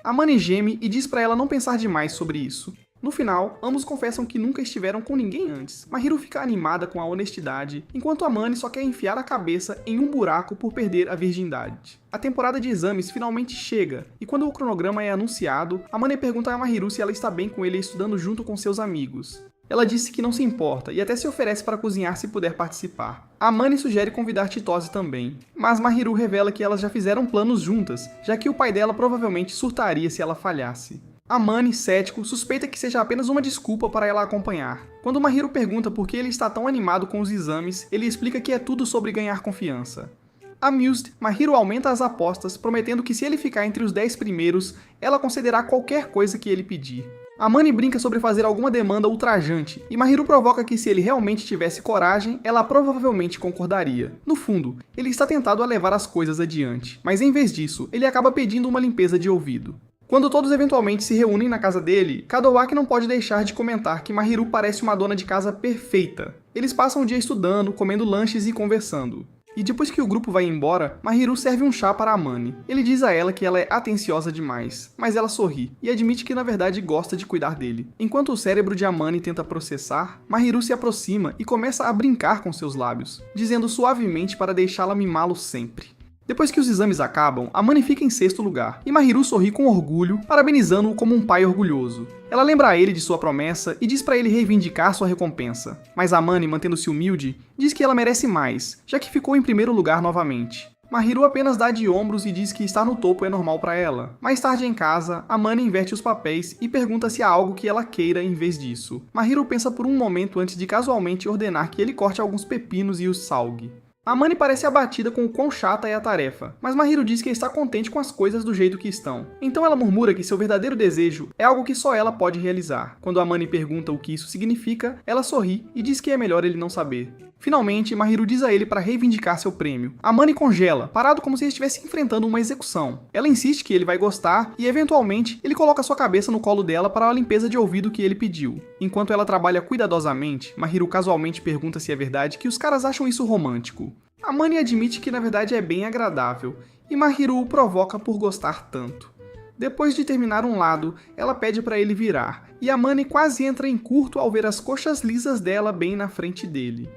Amane geme e diz para ela não pensar demais sobre isso. No final, ambos confessam que nunca estiveram com ninguém antes. Mahiru fica animada com a honestidade, enquanto Amane só quer enfiar a cabeça em um buraco por perder a virgindade. A temporada de exames finalmente chega, e quando o cronograma é anunciado, Amane pergunta a Mahiru se ela está bem com ele estudando junto com seus amigos. Ela disse que não se importa e até se oferece para cozinhar se puder participar. Amane sugere convidar Chitose também, mas Mahiru revela que elas já fizeram planos juntas, já que o pai dela provavelmente surtaria se ela falhasse. Amane, cético, suspeita que seja apenas uma desculpa para ela acompanhar. Quando Mahiru pergunta por que ele está tão animado com os exames, ele explica que é tudo sobre ganhar confiança. Amused, Mahiru aumenta as apostas, prometendo que se ele ficar entre os 10 primeiros, ela concederá qualquer coisa que ele pedir. Amane brinca sobre fazer alguma demanda ultrajante, e Mahiru provoca que se ele realmente tivesse coragem, ela provavelmente concordaria. No fundo, ele está tentado a levar as coisas adiante, mas em vez disso, ele acaba pedindo uma limpeza de ouvido. Quando todos eventualmente se reúnem na casa dele, Kadowaki não pode deixar de comentar que Mahiru parece uma dona de casa perfeita. Eles passam o dia estudando, comendo lanches e conversando. E depois que o grupo vai embora, Mahiru serve um chá para Amane. Ele diz a ela que ela é atenciosa demais, mas ela sorri e admite que na verdade gosta de cuidar dele. Enquanto o cérebro de Amane tenta processar, Mahiru se aproxima e começa a brincar com seus lábios, dizendo suavemente para deixá-la mimá-lo sempre. Depois que os exames acabam, Amane fica em sexto lugar, e Mahiru sorri com orgulho, parabenizando-o como um pai orgulhoso. Ela lembra a ele de sua promessa e diz para ele reivindicar sua recompensa. Mas Amane, mantendo-se humilde, diz que ela merece mais, já que ficou em primeiro lugar novamente. Mahiru apenas dá de ombros e diz que estar no topo é normal para ela. Mais tarde em casa, Amane inverte os papéis e pergunta se há algo que ela queira em vez disso. Mahiru pensa por um momento antes de casualmente ordenar que ele corte alguns pepinos e os salgue. Amane parece abatida com o quão chata é a tarefa, mas Mahiru diz que está contente com as coisas do jeito que estão. Então ela murmura que seu verdadeiro desejo é algo que só ela pode realizar. Quando Amane pergunta o que isso significa, ela sorri e diz que é melhor ele não saber. Finalmente, Mahiru diz a ele para reivindicar seu prêmio. Amane congela, parado como se estivesse enfrentando uma execução. Ela insiste que ele vai gostar e, eventualmente, ele coloca sua cabeça no colo dela para a limpeza de ouvido que ele pediu. Enquanto ela trabalha cuidadosamente, Mahiru casualmente pergunta se é verdade que os caras acham isso romântico. Amane admite que na verdade é bem agradável, e Mahiru o provoca por gostar tanto. Depois de terminar um lado, ela pede para ele virar, e Amane quase entra em curto ao ver as coxas lisas dela bem na frente dele.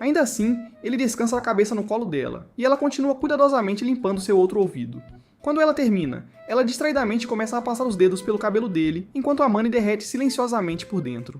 Ainda assim, ele descansa a cabeça no colo dela, e ela continua cuidadosamente limpando seu outro ouvido. Quando ela termina, ela distraidamente começa a passar os dedos pelo cabelo dele, enquanto Amane derrete silenciosamente por dentro.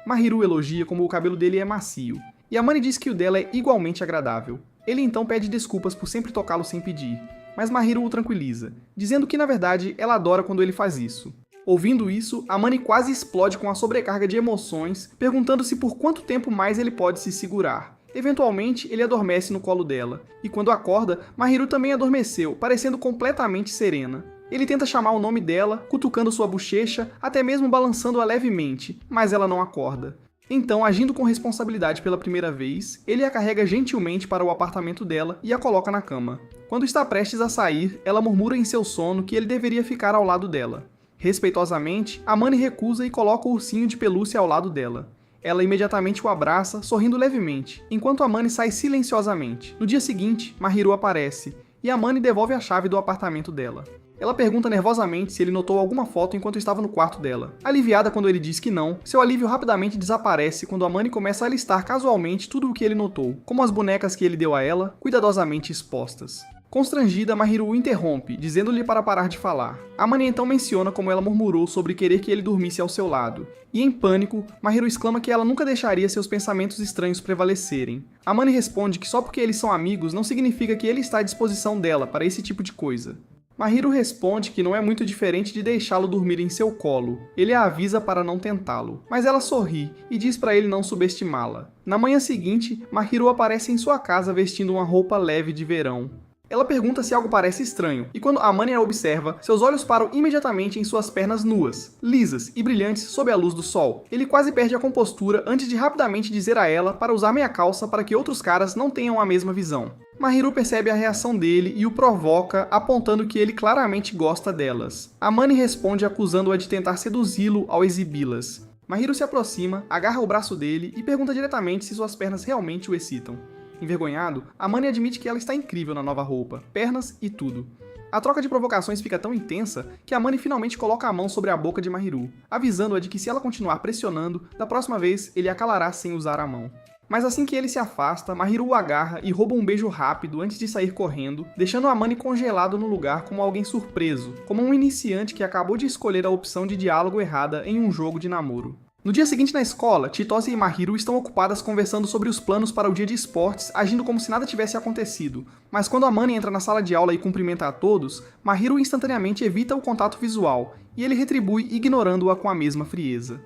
Mahiru elogia como o cabelo dele é macio, e Amane diz que o dela é igualmente agradável. Ele então pede desculpas por sempre tocá-lo sem pedir, mas Mahiru o tranquiliza, dizendo que na verdade ela adora quando ele faz isso. Ouvindo isso, Amane quase explode com a sobrecarga de emoções, perguntando-se por quanto tempo mais ele pode se segurar. Eventualmente, ele adormece no colo dela, e quando acorda, Mahiru também adormeceu, parecendo completamente serena. Ele tenta chamar o nome dela, cutucando sua bochecha, até mesmo balançando-a levemente, mas ela não acorda. Então, agindo com responsabilidade pela primeira vez, ele a carrega gentilmente para o apartamento dela e a coloca na cama. Quando está prestes a sair, ela murmura em seu sono que ele deveria ficar ao lado dela. Respeitosamente, Amane recusa e coloca o ursinho de pelúcia ao lado dela. Ela imediatamente o abraça, sorrindo levemente, enquanto Amane sai silenciosamente. No dia seguinte, Mahiru aparece, e Amane devolve a chave do apartamento dela. Ela pergunta nervosamente se ele notou alguma foto enquanto estava no quarto dela. Aliviada quando ele diz que não, seu alívio rapidamente desaparece quando Amane começa a listar casualmente tudo o que ele notou, como as bonecas que ele deu a ela, cuidadosamente expostas. Constrangida, Mahiru o interrompe, dizendo-lhe para parar de falar. Amane então menciona como ela murmurou sobre querer que ele dormisse ao seu lado. E em pânico, Mahiru exclama que ela nunca deixaria seus pensamentos estranhos prevalecerem. Amane responde que só porque eles são amigos não significa que ele está à disposição dela para esse tipo de coisa. Mahiru responde que não é muito diferente de deixá-lo dormir em seu colo. Ele a avisa para não tentá-lo, mas ela sorri e diz para ele não subestimá-la. Na manhã seguinte, Mahiru aparece em sua casa vestindo uma roupa leve de verão. Ela pergunta se algo parece estranho, e quando Amane a observa, seus olhos param imediatamente em suas pernas nuas, lisas e brilhantes sob a luz do sol. Ele quase perde a compostura antes de rapidamente dizer a ela para usar meia calça para que outros caras não tenham a mesma visão. Mahiru percebe a reação dele e o provoca, apontando que ele claramente gosta delas. Amane responde acusando-a de tentar seduzi-lo ao exibi-las. Mahiru se aproxima, agarra o braço dele e pergunta diretamente se suas pernas realmente o excitam. Envergonhado, Amane admite que ela está incrível na nova roupa, pernas e tudo. A troca de provocações fica tão intensa que Amane finalmente coloca a mão sobre a boca de Mahiru, avisando-a de que se ela continuar pressionando, da próxima vez ele a calará sem usar a mão. Mas assim que ele se afasta, Mahiru o agarra e rouba um beijo rápido antes de sair correndo, deixando Amane congelado no lugar como alguém surpreso, como um iniciante que acabou de escolher a opção de diálogo errada em um jogo de namoro. No dia seguinte na escola, Chitose e Mahiru estão ocupadas conversando sobre os planos para o dia de esportes, agindo como se nada tivesse acontecido. Mas quando Amane entra na sala de aula e cumprimenta a todos, Mahiru instantaneamente evita o contato visual, e ele retribui ignorando-a com a mesma frieza.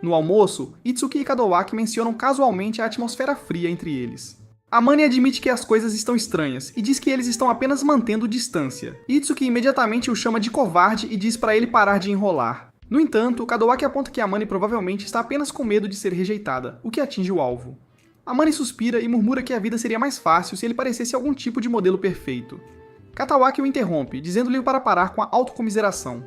No almoço, Itsuki e Kadowaki mencionam casualmente a atmosfera fria entre eles. Amane admite que as coisas estão estranhas e diz que eles estão apenas mantendo distância. Itsuki imediatamente o chama de covarde e diz para ele parar de enrolar. No entanto, Kadowaki aponta que Amane provavelmente está apenas com medo de ser rejeitada, o que atinge o alvo. Amane suspira e murmura que a vida seria mais fácil se ele parecesse algum tipo de modelo perfeito. Katawaki o interrompe, dizendo-lhe para parar com a autocomiseração.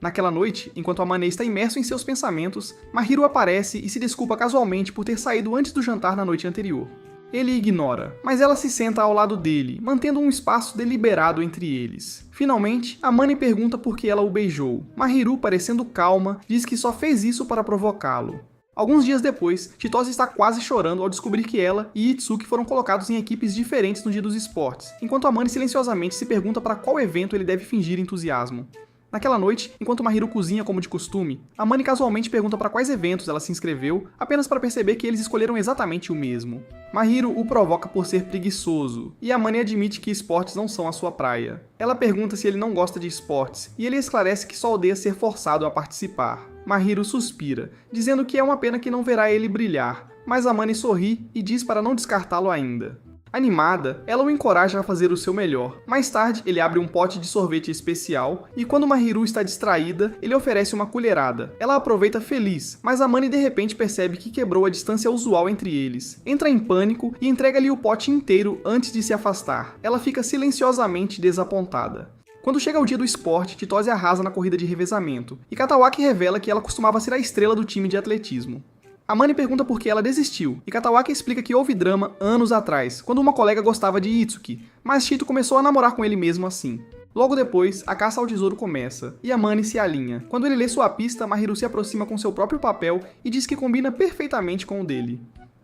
Naquela noite, enquanto Amane está imerso em seus pensamentos, Mahiru aparece e se desculpa casualmente por ter saído antes do jantar na noite anterior. Ele ignora, mas ela se senta ao lado dele, mantendo um espaço deliberado entre eles. Finalmente, Amane pergunta por que ela o beijou. Mahiru, parecendo calma, diz que só fez isso para provocá-lo. Alguns dias depois, Chitose está quase chorando ao descobrir que ela e Itsuki foram colocados em equipes diferentes no dia dos esportes, enquanto Amane silenciosamente se pergunta para qual evento ele deve fingir entusiasmo. Naquela noite, enquanto Mahiru cozinha como de costume, Amane casualmente pergunta para quais eventos ela se inscreveu, apenas para perceber que eles escolheram exatamente o mesmo. Mahiru o provoca por ser preguiçoso, e Amane admite que esportes não são a sua praia. Ela pergunta se ele não gosta de esportes, e ele esclarece que só odeia ser forçado a participar. Mahiru suspira, dizendo que é uma pena que não verá ele brilhar, mas Amane sorri e diz para não descartá-lo ainda. Animada, ela o encoraja a fazer o seu melhor. Mais tarde, ele abre um pote de sorvete especial e quando Mahiru está distraída, ele oferece uma colherada. Ela aproveita feliz, mas Amane de repente percebe que quebrou a distância usual entre eles. Entra em pânico e entrega-lhe o pote inteiro antes de se afastar. Ela fica silenciosamente desapontada. Quando chega o dia do esporte, Chitose arrasa na corrida de revezamento, e Katawaki revela que ela costumava ser a estrela do time de atletismo. Amane pergunta por que ela desistiu, e Katawaki explica que houve drama anos atrás, quando uma colega gostava de Itsuki, mas Chito começou a namorar com ele mesmo assim. Logo depois, a caça ao tesouro começa, e Amane se alinha. Quando ele lê sua pista, Mahiru se aproxima com seu próprio papel e diz que combina perfeitamente com o dele.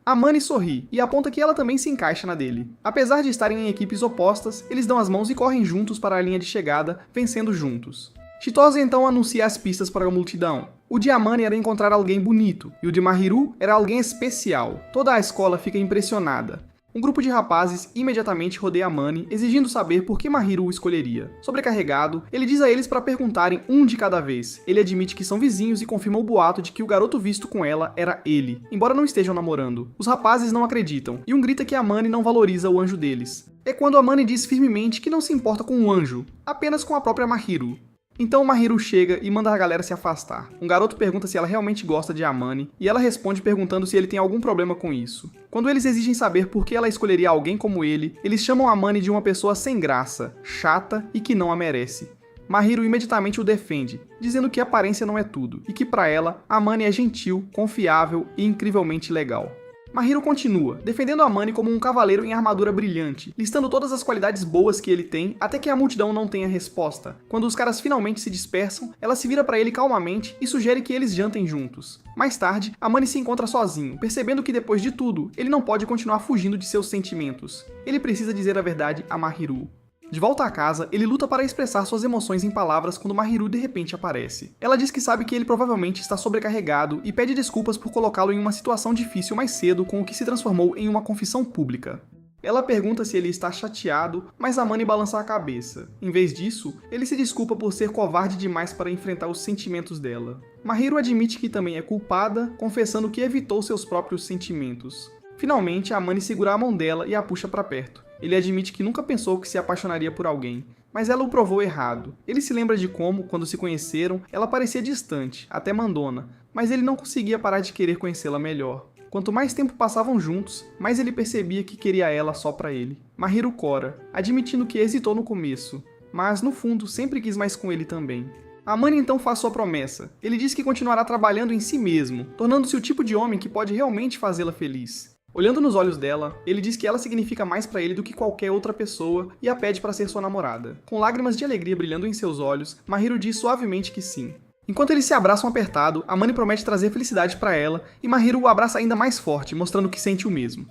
Amane sorri, e aponta que ela também se encaixa na dele. Apesar de estarem em equipes opostas, eles dão as mãos e correm juntos para a linha de chegada, vencendo juntos. Chitose então anuncia as pistas para a multidão. O de Amane era encontrar alguém bonito, e o de Mahiru era alguém especial. Toda a escola fica impressionada. Um grupo de rapazes imediatamente rodeia Amane, exigindo saber por que Mahiru o escolheria. Sobrecarregado, ele diz a eles para perguntarem um de cada vez. Ele admite que são vizinhos e confirma o boato de que o garoto visto com ela era ele, embora não estejam namorando. Os rapazes não acreditam, e um grita que Amane não valoriza o anjo deles. É quando Amane diz firmemente que não se importa com o anjo, apenas com a própria Mahiru. Então Mahiru chega e manda a galera se afastar. Um garoto pergunta se ela realmente gosta de Amane, e ela responde perguntando se ele tem algum problema com isso. Quando eles exigem saber por que ela escolheria alguém como ele, eles chamam Amane de uma pessoa sem graça, chata e que não a merece. Mahiru imediatamente o defende, dizendo que aparência não é tudo, e que para ela, Amane é gentil, confiável e incrivelmente legal. Mahiru continua, defendendo Amane como um cavaleiro em armadura brilhante, listando todas as qualidades boas que ele tem, até que a multidão não tenha resposta. Quando os caras finalmente se dispersam, ela se vira para ele calmamente e sugere que eles jantem juntos. Mais tarde, Amane se encontra sozinho, percebendo que depois de tudo, ele não pode continuar fugindo de seus sentimentos. Ele precisa dizer a verdade a Mahiru. De volta a casa, ele luta para expressar suas emoções em palavras quando Mahiru de repente aparece. Ela diz que sabe que ele provavelmente está sobrecarregado e pede desculpas por colocá-lo em uma situação difícil mais cedo, com o que se transformou em uma confissão pública. Ela pergunta se ele está chateado, mas Amane balança a cabeça. Em vez disso, ele se desculpa por ser covarde demais para enfrentar os sentimentos dela. Mahiru admite que também é culpada, confessando que evitou seus próprios sentimentos. Finalmente, Amane segura a mão dela e a puxa para perto. Ele admite que nunca pensou que se apaixonaria por alguém, mas ela o provou errado. Ele se lembra de como, quando se conheceram, ela parecia distante, até mandona, mas ele não conseguia parar de querer conhecê-la melhor. Quanto mais tempo passavam juntos, mais ele percebia que queria ela só pra ele. Mahiru cora, admitindo que hesitou no começo, mas no fundo sempre quis mais com ele também. Amane então faz sua promessa. Ele diz que continuará trabalhando em si mesmo, tornando-se o tipo de homem que pode realmente fazê-la feliz. Olhando nos olhos dela, ele diz que ela significa mais pra ele do que qualquer outra pessoa e a pede para ser sua namorada. Com lágrimas de alegria brilhando em seus olhos, Mahiru diz suavemente que sim. Enquanto eles se abraçam apertado, Amane promete trazer felicidade pra ela e Mahiru o abraça ainda mais forte, mostrando que sente o mesmo.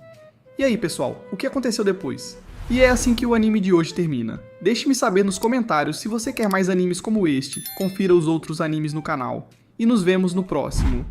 E aí, pessoal, o que aconteceu depois? E é assim que o anime de hoje termina. Deixe-me saber nos comentários se você quer mais animes como este, confira os outros animes no canal. E nos vemos no próximo.